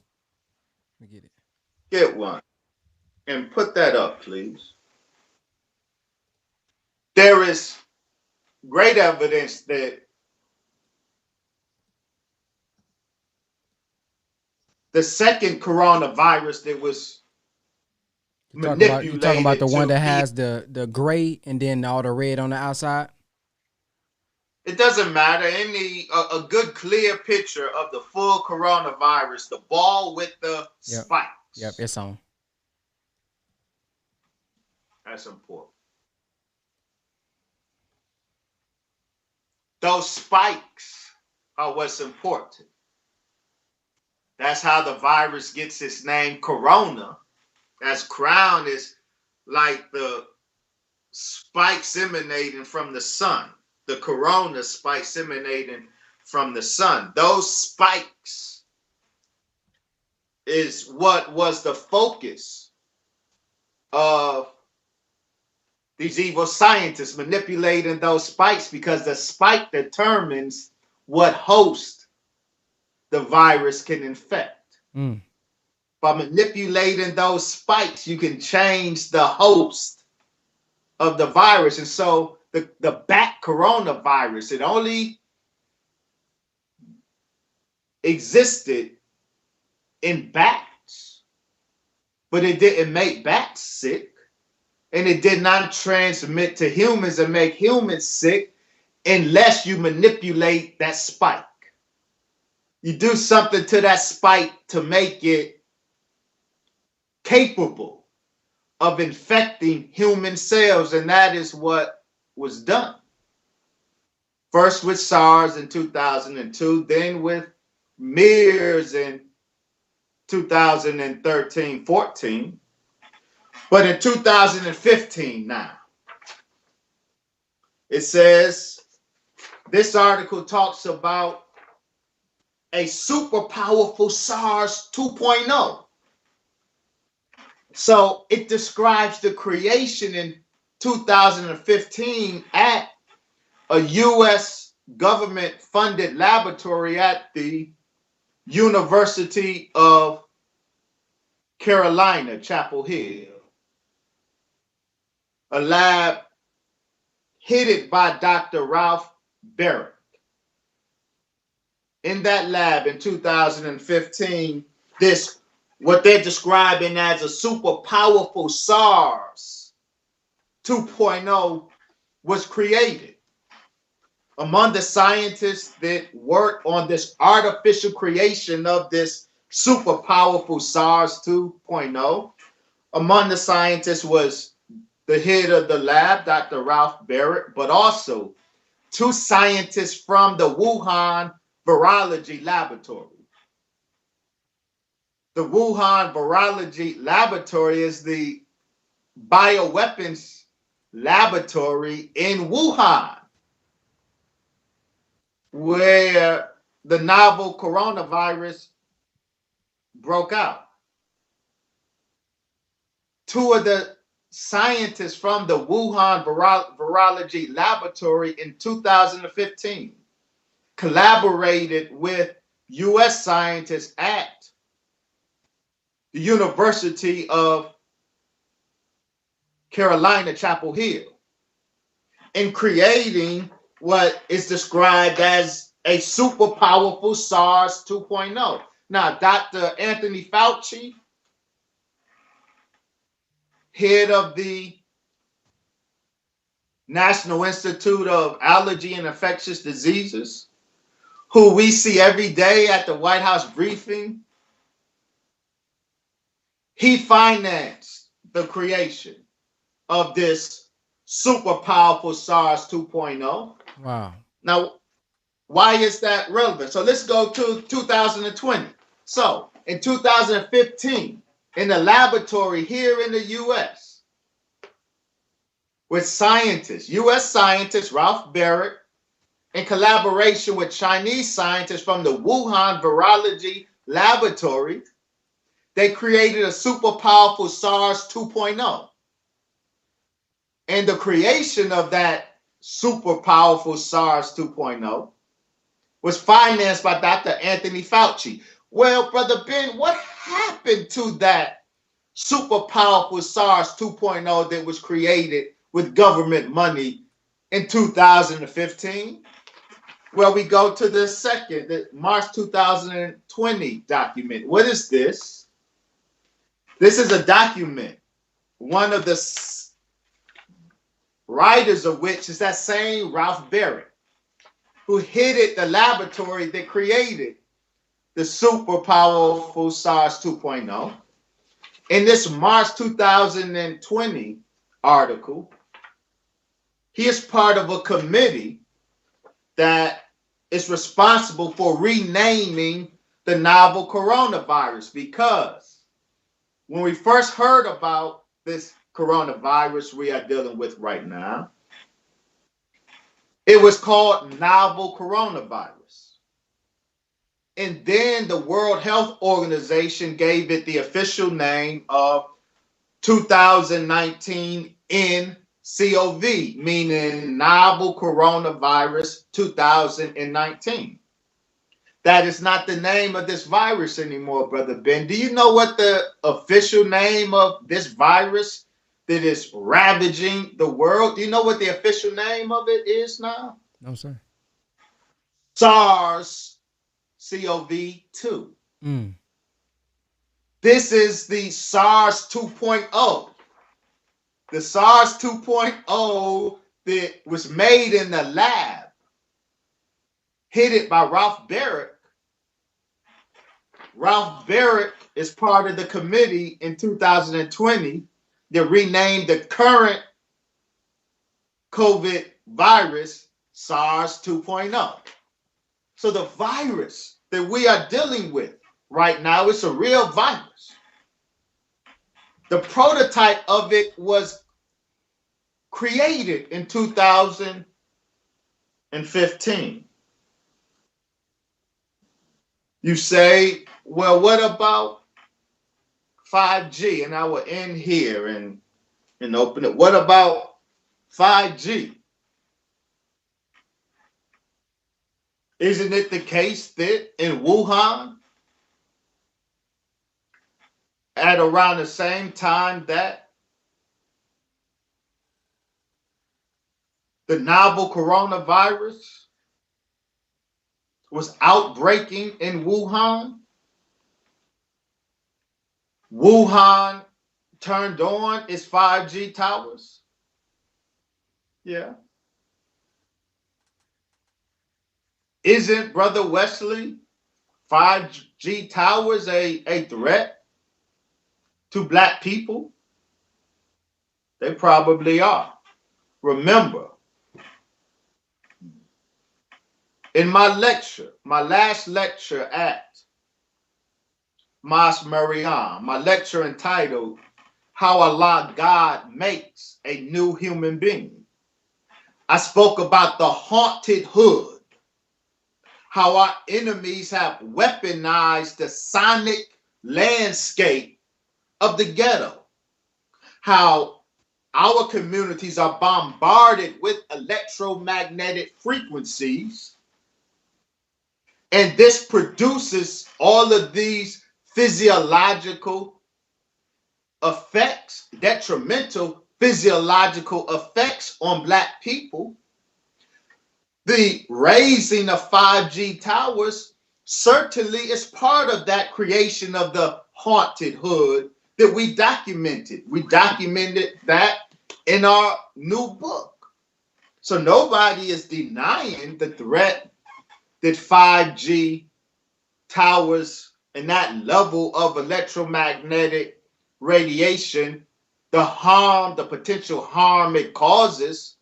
Let me get it. Get one. And put that up, please. There is great evidence that the second coronavirus that was manipulated. You talking about the one that has the gray and then all the red on the outside? It doesn't matter. A good clear picture of the full coronavirus, the ball with the spikes. Yep, it's on. That's important. Those spikes are what's important. That's how the virus gets its name, corona. As crown is like the spikes emanating from the sun. The corona spikes emanating from the sun. Those spikes is what was the focus of these evil scientists manipulating those spikes, because the spike determines what host the virus can infect. By manipulating those spikes, you can change the host of the virus. And so the bat coronavirus, it only existed in bats, but it didn't make bats sick. And it did not transmit to humans and make humans sick unless you manipulate that spike. You do something to that spike to make it capable of infecting human cells, and that is what was done. First with SARS in 2002, then with MERS in 2013-14. But in 2015 now, it says, this article talks about a super powerful SARS 2.0. So it describes the creation in 2015 at a U.S. government-funded laboratory at the University of Carolina, Chapel Hill. A lab headed by Dr. Ralph Baric. In that lab in 2015, this what they're describing as a super powerful SARS 2.0 was created. Among the scientists that worked on this artificial creation of this super powerful SARS 2.0, among the scientists was the head of the lab, Dr. Ralph Barrett, but also two scientists from the Wuhan Virology Laboratory. The Wuhan Virology Laboratory is the bioweapons laboratory in Wuhan, where the novel coronavirus broke out. Two of the scientists from the Wuhan Virology Laboratory in 2015 collaborated with U.S. scientists at the University of Carolina, Chapel Hill, in creating what is described as a super powerful SARS 2.0. Now, Dr. Anthony Fauci, head of the National Institute of Allergy and Infectious Diseases, who we see every day at the White House briefing, he financed the creation of this super powerful SARS 2.0. Wow. Now, why is that relevant? So let's go to 2020. So in 2015, in the laboratory here in the U.S., with scientists, U.S. scientists, Ralph Barrett, in collaboration with Chinese scientists from the Wuhan Virology Laboratory, they created a super powerful SARS 2.0. And the creation of that super powerful SARS 2.0 was financed by Dr. Anthony Fauci. Well, Brother Ben, what happened to that super powerful SARS 2.0 that was created with government money in 2015? Well, we go to the March 2020 document. What is this? This is a document, one of the writers of which is that same Ralph Barrett, who headed the laboratory that created the super powerful SARS 2.0. In this March 2020 article, he is part of a committee that is responsible for renaming the novel coronavirus, because when we first heard about this coronavirus we are dealing with right now, it was called novel coronavirus. And then the World Health Organization gave it the official name of 2019 nCoV, meaning novel coronavirus 2019. That is not the name of this virus anymore, Brother Ben. Do you know what the official name of this virus that is ravaging the world? Do you know what the official name of it is now? No, sir. SARS-CoV-2. This is the SARS 2.0. The SARS 2.0 that was made in the lab, headed by Ralph Barrett. Ralph Barrett is part of the committee in 2020 that renamed the current COVID virus SARS 2.0. So the virus that we are dealing with right now is a real virus. The prototype of it was created in 2015. You say, well, what about 5G? And I will end here and open it. What about 5G? Isn't it the case that in Wuhan, at around the same time that the novel coronavirus was outbreaking in Wuhan, Wuhan turned on its 5G towers? Yeah. Isn't, Brother Wesley, 5G towers a threat to black people? They probably are. Remember, in my last lecture at Mas Mariam, my lecture entitled How Allah God Makes a New Human Being, I spoke about the haunted hood, how our enemies have weaponized the sonic landscape of the ghetto, how our communities are bombarded with electromagnetic frequencies, and this produces all of these physiological effects, detrimental physiological effects on black people. The raising of 5G towers certainly is part of that creation of the haunted hood that we documented. We documented that in our new book. So nobody is denying the threat that 5G towers and that level of electromagnetic radiation, the potential harm it causes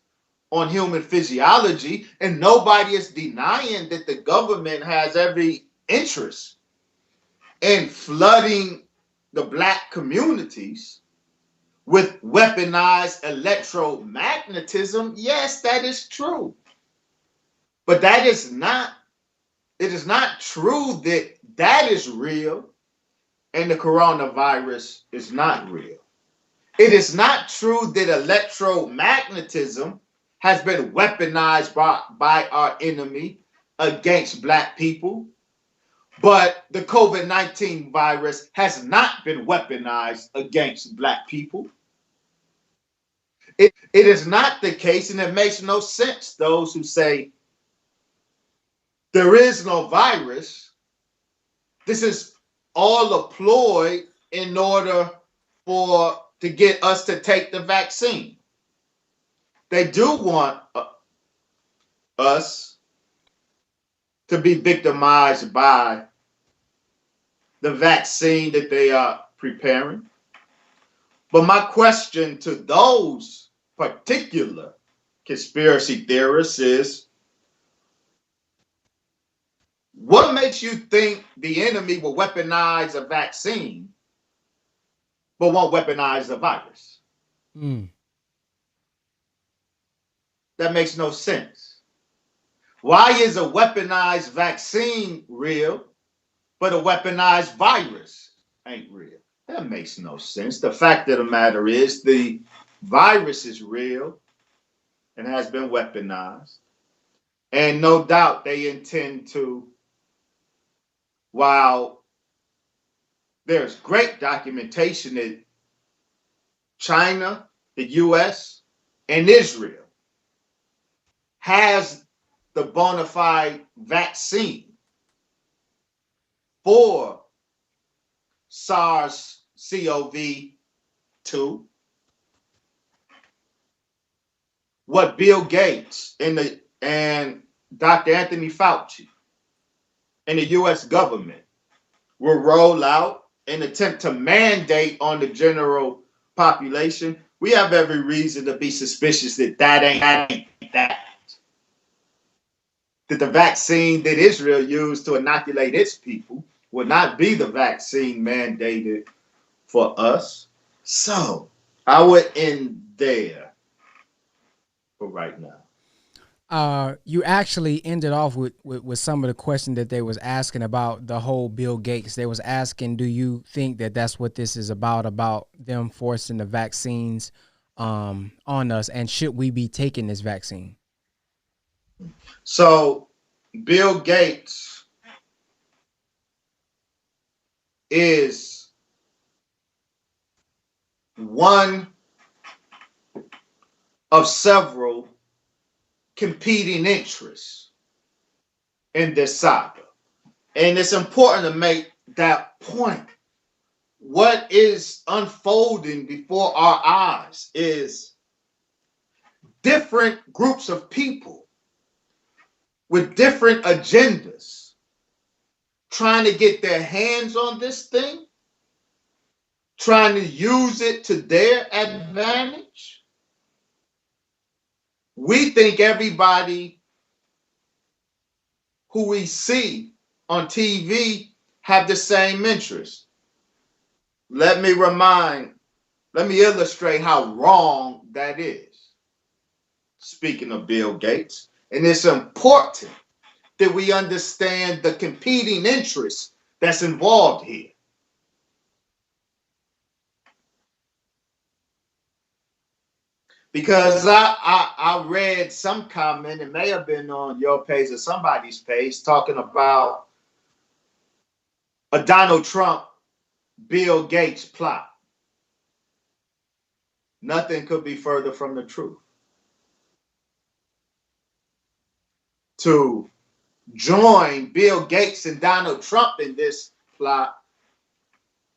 on human physiology, and nobody is denying that the government has every interest in flooding the black communities with weaponized electromagnetism. Yes, that is true. But it is not true that that is real and the coronavirus is not real. It is not true that electromagnetism has been weaponized by our enemy against black people, but the COVID-19 virus has not been weaponized against black people. It is not the case, and it makes no sense, those who say there is no virus. This is all a ploy in order to get us to take the vaccine. They do want us to be victimized by the vaccine that they are preparing. But my question to those particular conspiracy theorists is, what makes you think the enemy will weaponize a vaccine but won't weaponize the virus? That makes no sense. Why is a weaponized vaccine real, but a weaponized virus ain't real? That makes no sense. The fact of the matter is the virus is real and has been weaponized. And no doubt they intend to, while there's great documentation that China, the US, and Israel has the bona fide vaccine for SARS-CoV-2. What Bill Gates and Dr. Anthony Fauci and the US government will roll out and attempt to mandate on the general population, we have every reason to be suspicious that that ain't that. That the vaccine that Israel used to inoculate its people would not be the vaccine mandated for us. So I would end there for right now. You actually ended off with some of the questions that they was asking about the whole Bill Gates. They was asking, do you think that that's what this is about them forcing the vaccines on us, and should we be taking this vaccine? So Bill Gates is one of several competing interests in this saga. And it's important to make that point. what is unfolding before our eyes is different groups of people with different agendas trying to get their hands on this thing, trying to use it to their advantage. We think everybody who we see on TV have the same interest. Let me illustrate how wrong that is. Speaking of Bill Gates, and it's important that we understand the competing interests that's involved here. Because I read some comment, it may have been on your page or somebody's page, talking about a Donald Trump, Bill Gates plot. Nothing could be further from the truth. To join Bill Gates and Donald Trump in this plot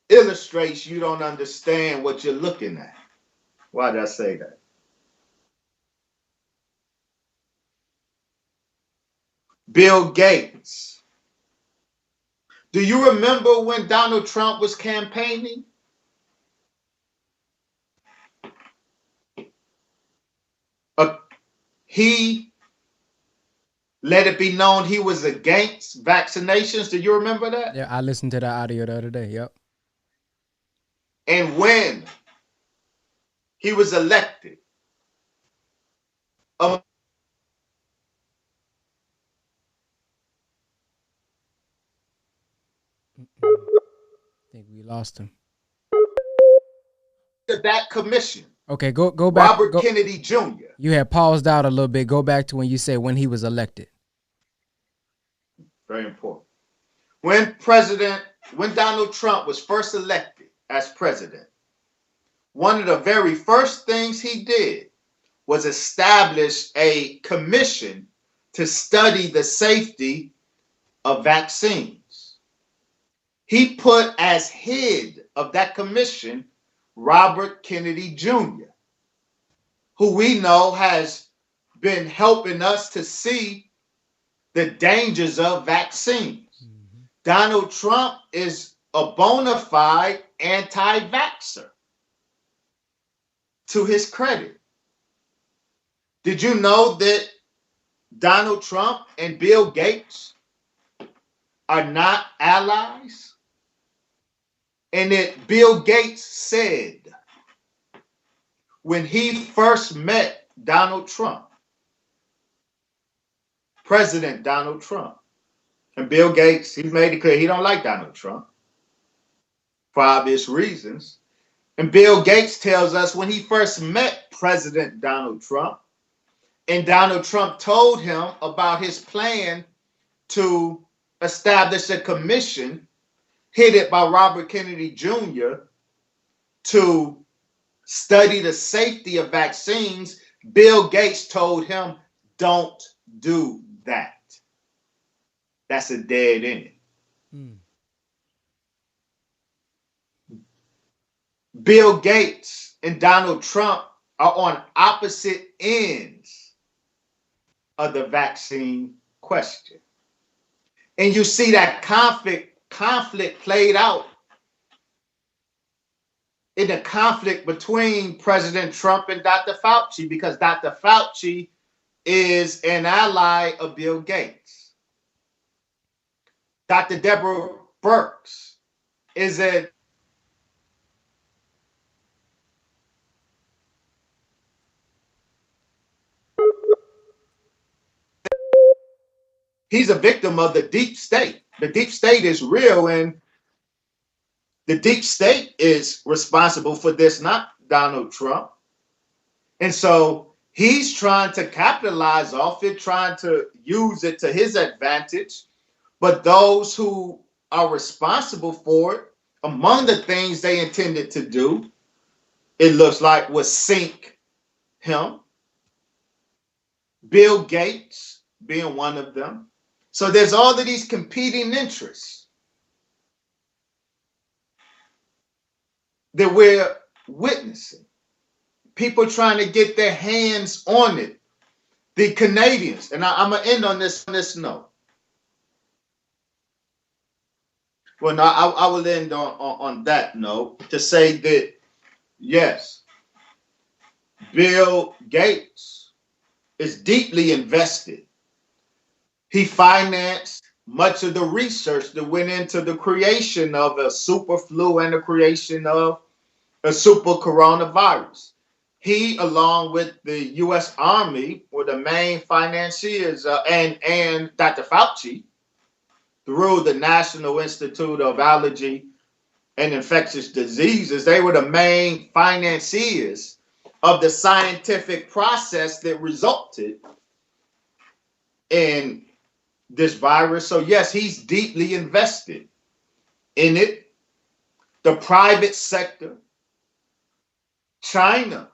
illustrates you don't understand what you're looking at. Why did I say that? Bill Gates. Do you remember when Donald Trump was campaigning? He let it be known he was against vaccinations. Do you remember that? Yeah, I listened to the audio the other day. Yep. And when he was elected, I think we lost him. That commission. Okay, go back. Robert Kennedy Jr. You had paused out a little bit. Go back to when you said when he was elected. Very important. When Donald Trump was first elected as president, one of the very first things he did was establish a commission to study the safety of vaccines. He put as head of that commission Robert Kennedy Jr., who we know has been helping us to see the dangers of vaccines. Mm-hmm. Donald Trump is a bona fide anti-vaxxer, to his credit. Did you know that Donald Trump and Bill Gates are not allies? And that Bill Gates said when he first met Donald Trump, President Donald Trump, and Bill Gates, he made it clear he don't like Donald Trump for obvious reasons. And Bill Gates tells us when he first met President Donald Trump, and Donald Trump told him about his plan to establish a commission headed by Robert Kennedy Jr. to study the safety of vaccines, Bill Gates told him, don't do that. That's a dead end. Bill Gates and Donald Trump are on opposite ends of the vaccine question. And you see that conflict played out in the conflict between President Trump and Dr. Fauci, because Dr. Fauci is an ally of Bill Gates. Dr. Deborah Birx is he's a victim of the deep state. The deep state is real, and the deep state is responsible for this, not Donald Trump. And so he's trying to capitalize off it, trying to use it to his advantage. But those who are responsible for it, among the things they intended to do, it looks like was sink him. Bill Gates being one of them. So there's all of these competing interests. that we're witnessing. People trying to get their hands on it. The Canadians, and I'm going to end on this note. Well, no, I will end on that note to say that, yes, Bill Gates is deeply invested. He financed much of the research that went into the creation of a super flu and the creation of a super coronavirus. He, along with the U.S. Army, were the main financiers, and Dr. Fauci, through the National Institute of Allergy and Infectious Diseases, they were the main financiers of the scientific process that resulted in this virus. So yes, he's deeply invested in it. The private sector, China,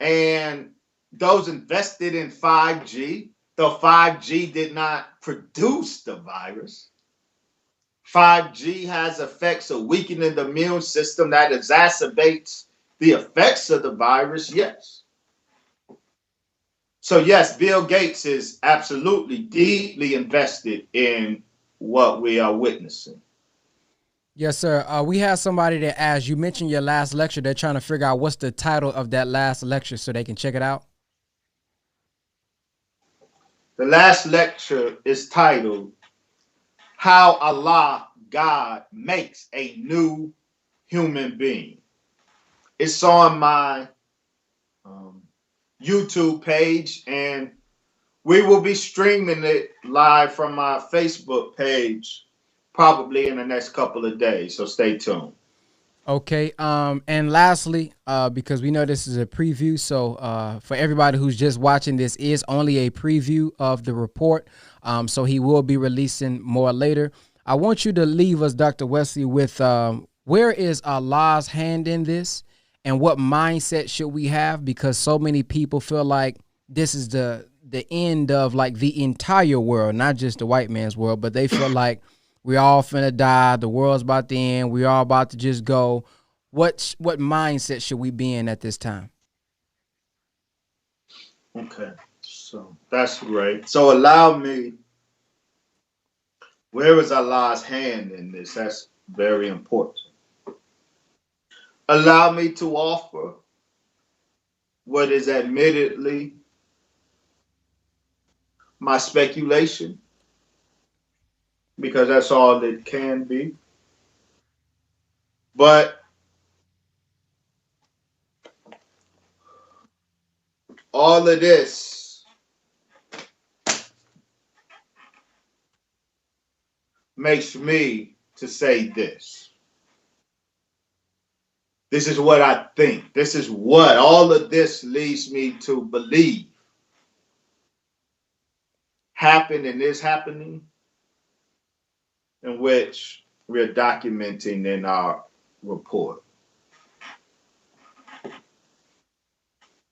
and those invested in 5G, though 5G did not produce the virus. 5G has effects of weakening the immune system that exacerbates the effects of the virus, yes. So yes, Bill Gates is absolutely deeply invested in what we are witnessing. Yes, sir. We have somebody that asked, you mentioned your last lecture. They're trying to figure out what's the title of that last lecture so they can check it out. The last lecture is titled, How Allah, God, Makes a New Human Being. It's on my YouTube page, and we will be streaming it live from my Facebook page probably in the next couple of days, so stay tuned. Okay. And lastly, because we know this is a preview, so for everybody who's just watching, this is only a preview of the report. So he will be releasing more later. I want you to leave us, Dr. Wesley, with where is Allah's hand in this, and what mindset should we have? Because so many people feel like this is the end of like the entire world, not just the white man's world, but they feel like we all finna die. The world's about to end. We all about to just go. What mindset should we be in at this time? Okay, so that's great. So allow me, where is Allah's hand in this? That's very important. Allow me to offer what is admittedly my speculation, because that's all it can be. But all of this makes me to say this. This is what I think. This is what all of this leads me to believe happened and is happening, in which we're documenting in our report.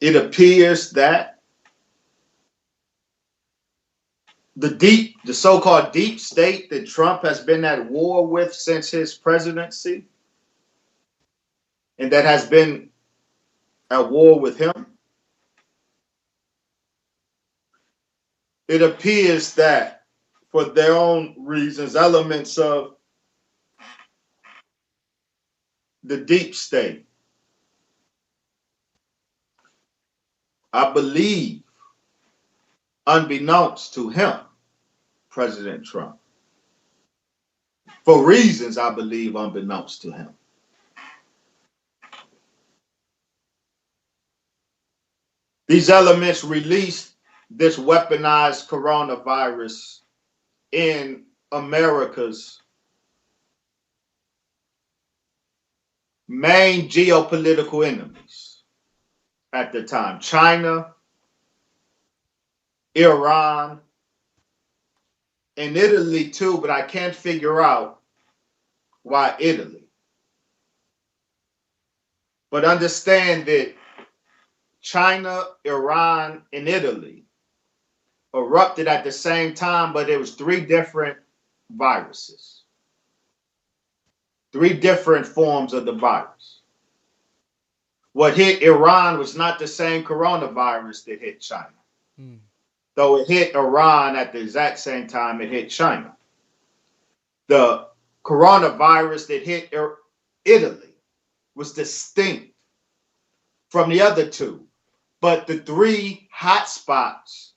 It appears that the so-called deep state that Trump has been at war with since his presidency, and that has been at war with him, it appears that for their own reasons, elements of the deep state, I believe, unbeknownst to him, President Trump, for reasons I believe unbeknownst to him, these elements released this weaponized coronavirus in America's main geopolitical enemies at the time: China, Iran, and Italy too, but I can't figure out why Italy. But understand that China, Iran, and Italy erupted at the same time, but it was three different viruses. Three different forms of the virus. What hit Iran was not the same coronavirus that hit China. Though it hit Iran at the exact same time it hit China. The coronavirus that hit Italy was distinct from the other two, but the three hotspots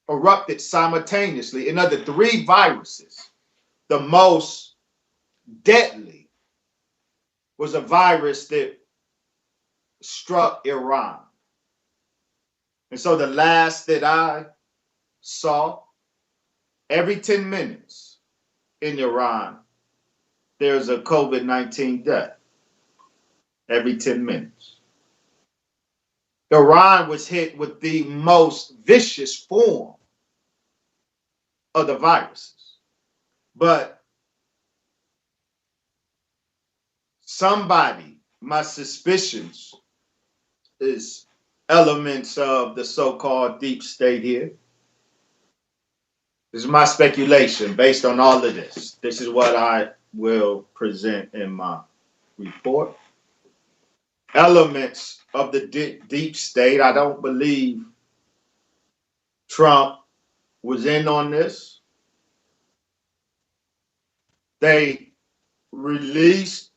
erupted simultaneously. In other three viruses, the most deadly was a virus that struck Iran. And so the last that I saw, every 10 minutes in Iran, there's a COVID-19 death. Every 10 minutes. Iran was hit with the most vicious form of the viruses. But somebody, my suspicions is elements of the so-called deep state here. This is my speculation based on all of this. This is what I will present in my report. Elements of the deep state. I don't believe Trump was in on this. They released,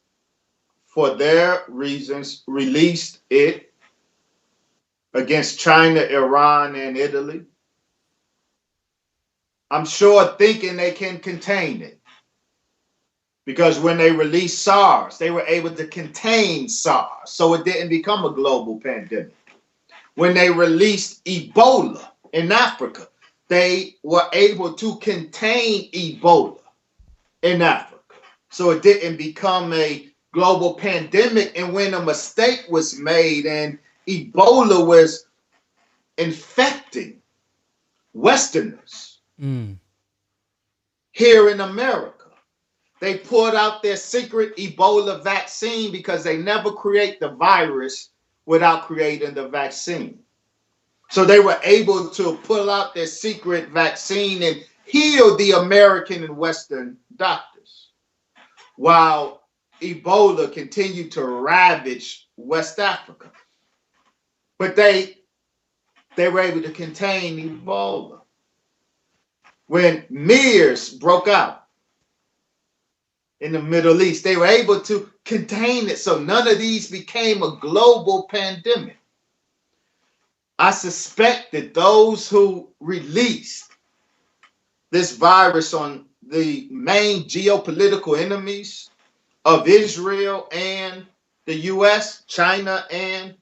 for their reasons, released it against China, Iran, and Italy. I'm sure thinking they can contain it. Because when they released SARS, they were able to contain SARS, so it didn't become a global pandemic. When they released Ebola in Africa, they were able to contain Ebola in Africa, so it didn't become a global pandemic. And when a mistake was made and Ebola was infecting Westerners here in America, they pulled out their secret Ebola vaccine because they never create the virus without creating the vaccine. So they were able to pull out their secret vaccine and heal the American and Western doctors, while Ebola continued to ravage West Africa. But they were able to contain Ebola. When MERS broke out in the Middle East, they were able to contain it, so none of these became a global pandemic. I suspect that those who released this virus on the main geopolitical enemies of Israel and the US, China and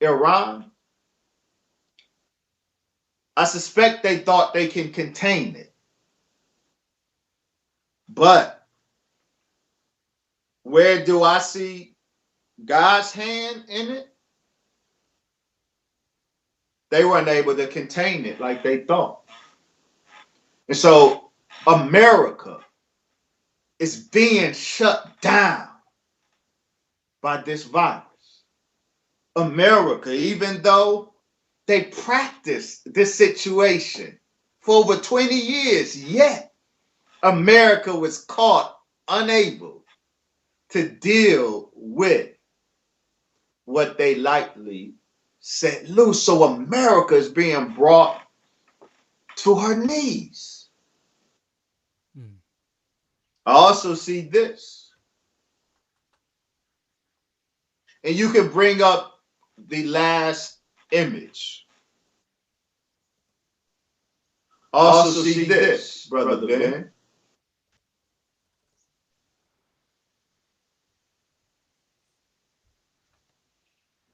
Iran, I suspect they thought they can contain it. But where do I see God's hand in it? They weren't able to contain it like they thought. And so America is being shut down by this virus. America, even though they practiced this situation for over 20 years, yet America was caught unable to deal with what they likely set loose. So America is being brought to her knees. I also see this. And you can bring up the last image. I also see this, Brother Ben.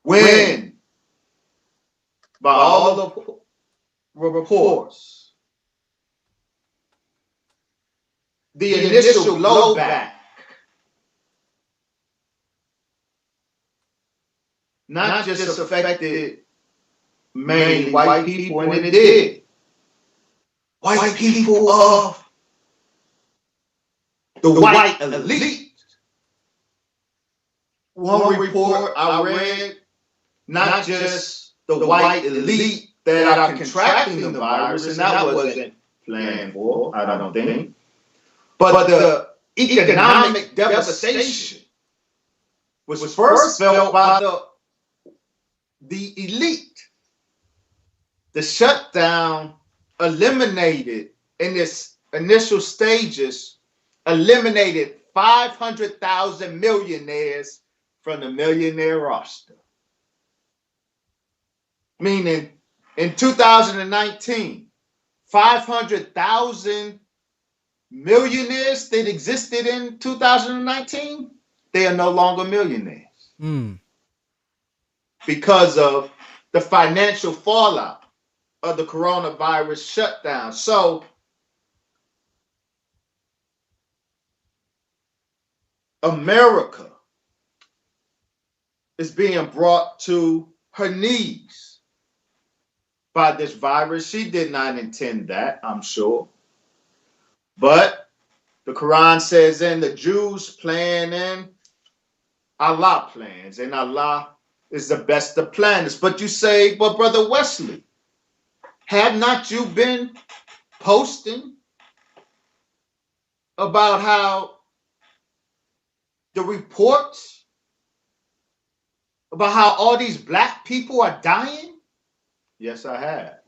When, by all the reports, the initial blowback not just affected mainly white people, and it did. White people of the white elite. One report I read, not just the white elite that are contracting the virus, and that wasn't planned for, I don't think, but the economic devastation was first felt by the elite. The shutdown eliminated, in its initial stages, eliminated 500,000 millionaires from the millionaire roster. Meaning, in 2019, 500,000 millionaires that existed in 2019, they are no longer millionaires. Because of the financial fallout of the coronavirus shutdown. So, America is being brought to her knees by this virus. She did not intend that, I'm sure. But the Quran says, and the Jews plan and Allah plans, and Allah is the best of planners. But you say, but Brother Wesley, have not you been posting about how the reports about how all these black people are dying? Yes, I have.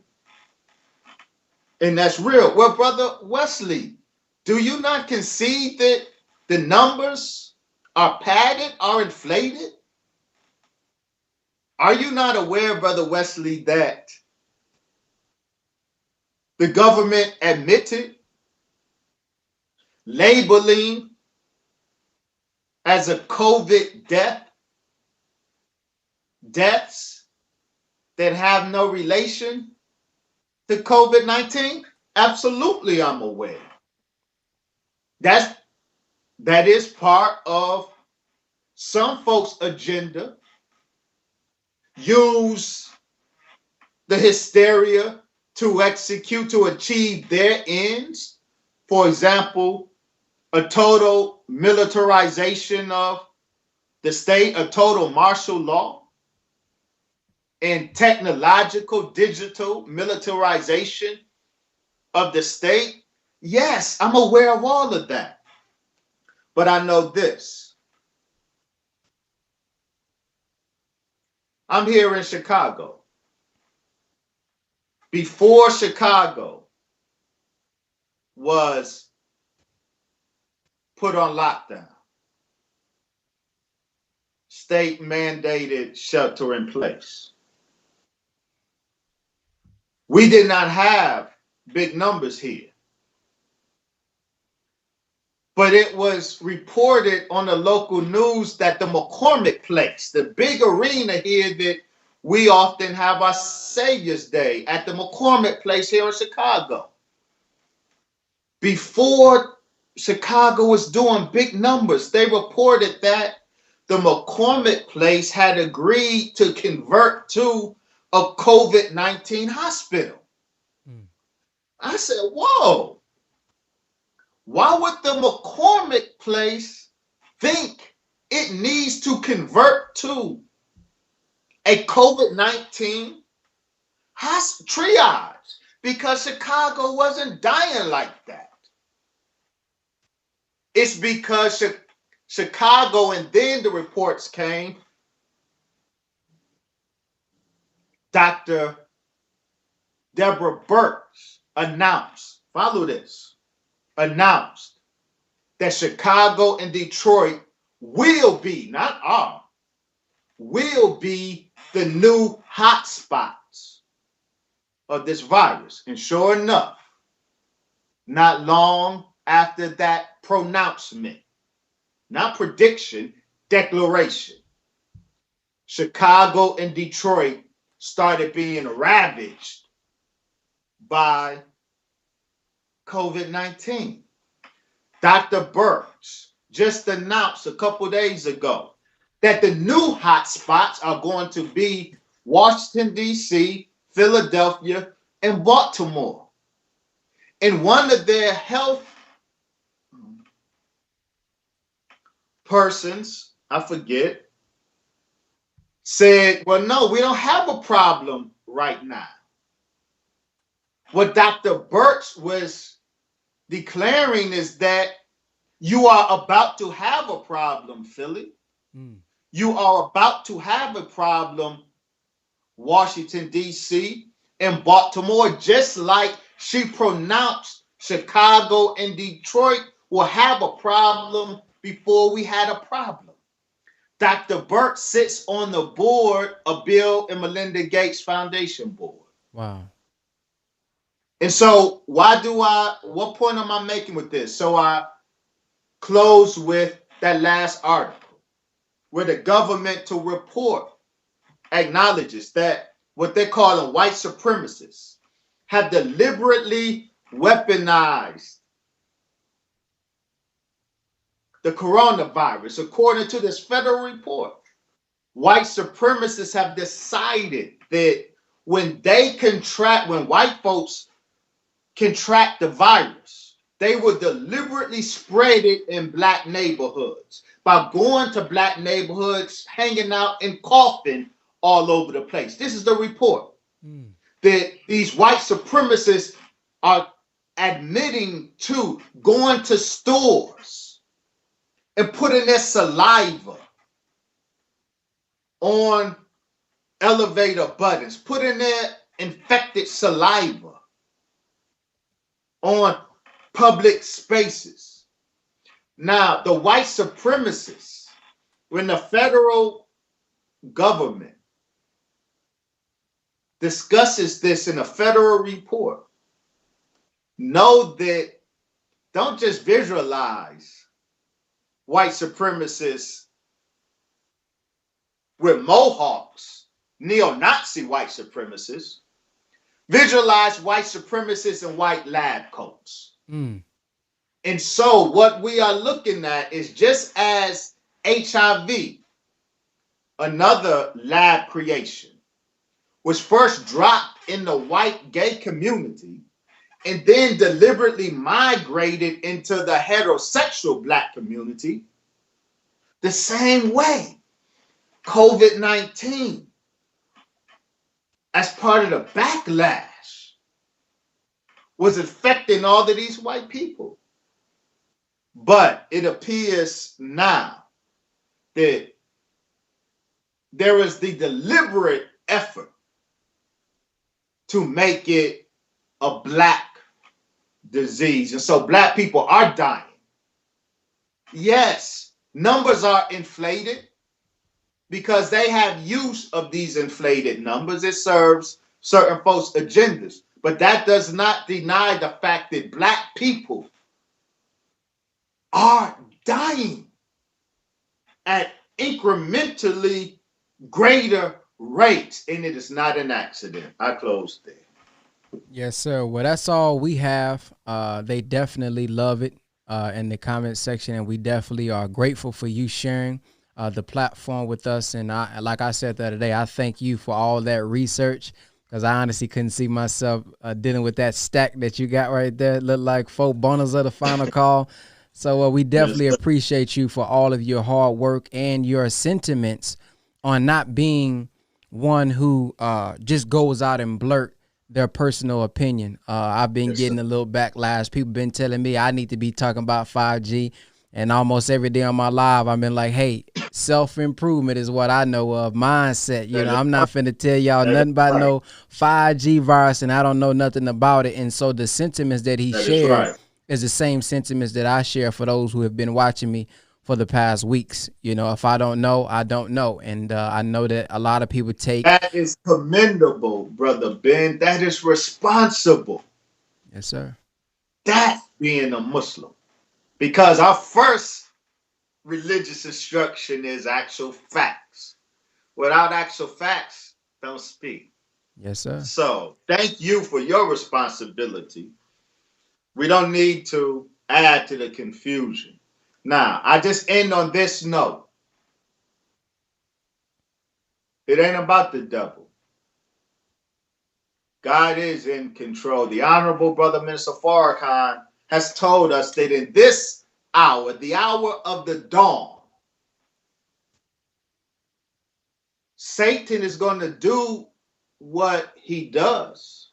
And that's real. Well, Brother Wesley, do you not concede that the numbers are padded, are inflated? Are you not aware, Brother Wesley, that the government admitted labeling as a COVID deaths that have no relation to COVID-19? Absolutely, I'm aware. That is part of some folks' agenda. Use the hysteria to achieve their ends. For example, a total militarization of the state, a total martial law, and technological, digital militarization of the state. Yes, I'm aware of all of that. But I know this. I'm here in Chicago. Before Chicago was put on lockdown, state mandated shelter in place, we did not have big numbers here. But it was reported on the local news that the McCormick Place, the big arena here that we often have our Savior's Day at the McCormick Place here in Chicago. Before Chicago was doing big numbers, they reported that the McCormick Place had agreed to convert to a COVID-19 hospital. I said, whoa. Why would the McCormick Place think it needs to convert to a COVID-19 triage? Because Chicago wasn't dying like that. It's because Chicago, and then the reports came, Dr. Deborah Birx announced, follow this, announced that Chicago and Detroit will be, not are, will be the new hot spots of this virus. And sure enough, not long after that pronouncement, not prediction, declaration, Chicago and Detroit started being ravaged by COVID-19. Dr. Birx just announced a couple days ago that the new hotspots are going to be Washington, D.C., Philadelphia, and Baltimore. And one of their health persons, I forget, said, well, no, we don't have a problem right now. What Dr. Birx was declaring is that You are about to have a problem, Philly. Mm. You are about to have a problem, Washington, D.C., and Baltimore, just like she pronounced Chicago and Detroit will have a problem before we had a problem. Dr. Burke sits on the board of Bill and Melinda Gates Foundation Board. Wow. And so, what point am I making with this? So, I close with that last article where the governmental report acknowledges that what they're calling white supremacists have deliberately weaponized the coronavirus. According to this federal report, white supremacists have decided that when white folks contract the virus, they will deliberately spread it in black neighborhoods by going to black neighborhoods, hanging out and coughing all over the place. This is the report that these white supremacists are admitting to going to stores and putting their saliva on elevator buttons, putting their infected saliva on public spaces. Now, the white supremacists, when the federal government discusses this in a federal report, know that don't just visualize white supremacists with mohawks, neo-Nazi white supremacists. Visualize white supremacists in white lab coats. Mm. And so what we are looking at is, just as HIV, another lab creation, was first dropped in the white gay community and then deliberately migrated into the heterosexual black community, the same way COVID-19, as part of the backlash, was affecting all of these white people. But it appears now that there is the deliberate effort to make it a black disease. And so black people are dying. Yes, numbers are inflated because they have use of these inflated numbers. It serves certain folks' agendas. But that does not deny the fact that black people are dying at incrementally greater rates, and it is not an accident. I close there. Yes, sir. Well, that's all we have. They definitely love it in the comment section, and we definitely are grateful for you sharing the platform with us. And like I said the other day, I thank you for all that research, because I honestly couldn't see myself dealing with that stack that you got right there. It looked like 4 bonus of the final call. So we definitely appreciate you for all of your hard work and your sentiments on not being one who just goes out and blurt their personal opinion. I've been getting a little backlash. People been telling me I need to be talking about 5G, and almost every day on my live, I've been like, hey, self-improvement is what I know of. Mindset, you know, I'm not finna tell y'all nothing about no 5G virus, and I don't know nothing about it. And so the sentiments that he shared is the same sentiments that I share for those who have been watching me for the past weeks. You know, if I don't know, I don't know. And I know that a lot of people take. That is commendable, Brother Ben. That is responsible. Yes, sir. That's being a Muslim. Because our first religious instruction is actual facts. Without actual facts, don't speak. Yes, sir. So thank you for your responsibility. We don't need to add to the confusion. Now, I just end on this note. It ain't about the devil. God is in control. The Honorable Brother Minister Farrakhan has told us that in this hour, the hour of the dawn, Satan is going to do what he does.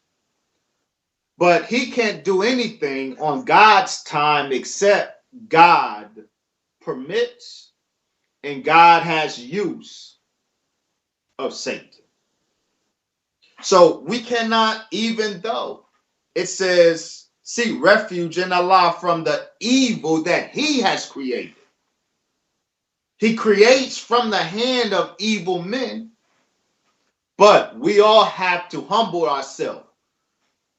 But he can't do anything on God's time except God permits and God has use of Satan. So we cannot, even though it says, seek refuge in Allah from the evil that he has created. He creates from the hand of evil men, but we all have to humble ourselves.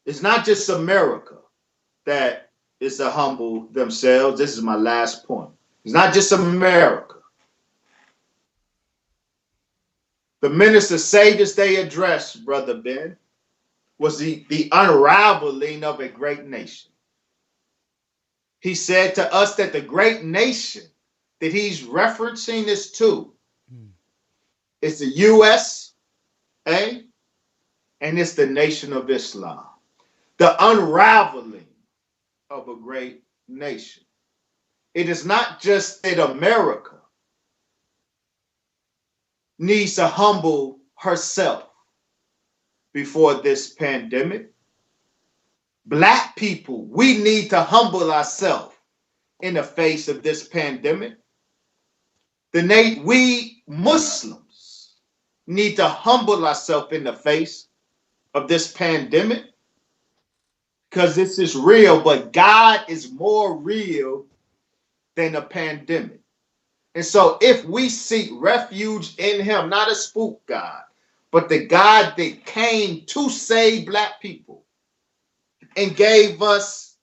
It's not just America that is to humble themselves. This is my last point. It's not just America. The Minister Savior's Day address, Brother Ben, was the unraveling of a great nation. He said to us that the great nation that he's referencing this to is the USA and it's the Nation of Islam. The unraveling of a great nation. It is not just that America needs to humble herself before this pandemic. Black people, we need to humble ourselves in the face of this pandemic. We Muslims need to humble ourselves in the face of this pandemic because this is real, but God is more real than a pandemic. And so if we seek refuge in him, not a spook God, but the God that came to save Black people and gave us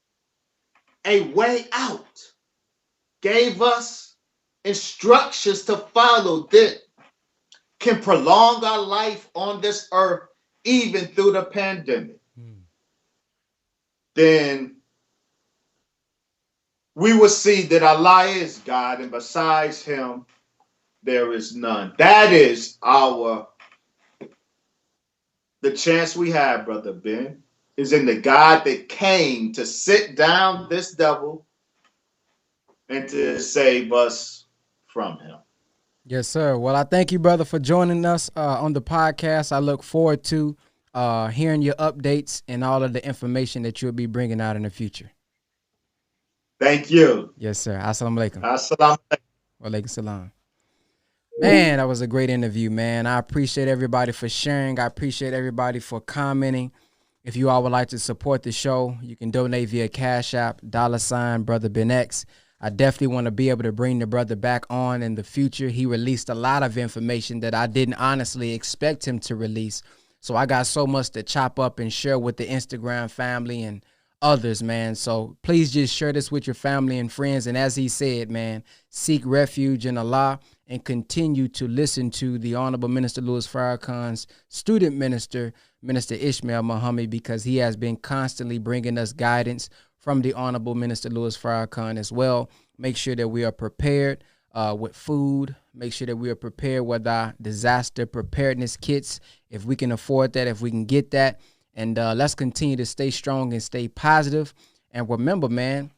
a way out, gave us instructions to follow that can prolong our life on this earth even through the pandemic, then we will see that Allah is God, and besides him, there is none. That is the chance we have, Brother Ben, is in the God that came to sit down this devil and to save us from him. Yes, sir. Well, I thank you, brother, for joining us on the podcast. I look forward to hearing your updates and all of the information that you'll be bringing out in the future. Thank you. Yes, sir. Assalamu alaikum. Assalamu alaikum. Wa alaikum salam. Man, that was a great interview, man. I appreciate everybody for sharing. I appreciate everybody for commenting. If you all would like to support the show, you can donate via Cash App, $ Brother Ben X. I definitely want to be able to bring the brother back on in the future. He released a lot of information that I didn't honestly expect him to release. So I got so much to chop up and share with the Instagram family and others, man. So please just share this with your family and friends. And as he said, man, seek refuge in Allah and continue to listen to the Honorable Minister Louis Farrakhan's student minister, Minister Ishmael Muhammad, because he has been constantly bringing us guidance from the Honorable Minister Louis Farrakhan as well. Make sure that we are prepared with food. Make sure that we are prepared with our disaster preparedness kits, if we can afford that, if we can get that. And let's continue to stay strong and stay positive. And remember, man,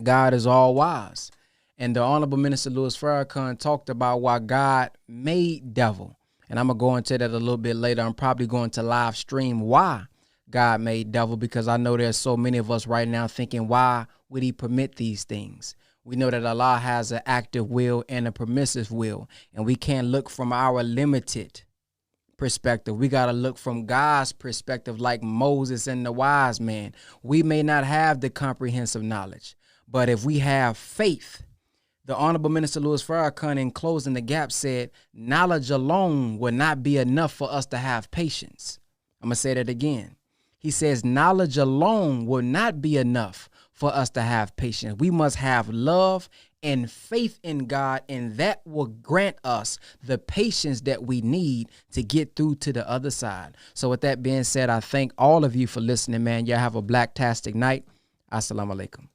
God is all wise. And the Honorable Minister Louis Farrakhan talked about why God made devil. And I'm going to go into that a little bit later. I'm probably going to live stream why God made devil, because I know there's so many of us right now thinking, why would he permit these things? We know that Allah has an active will and a permissive will, and we can't look from our limited perspective. We got to look from God's perspective, like Moses and the wise man. We may not have the comprehensive knowledge, but if we have faith, the Honorable Minister Louis Farrakhan, in Closing the Gap, said, knowledge alone will not be enough for us to have patience. I'm going to say that again. He says, knowledge alone will not be enough for us to have patience. We must have love and faith in God, and that will grant us the patience that we need to get through to the other side. So with that being said, I thank all of you for listening, man. Y'all have a blacktastic night. Assalamu alaikum.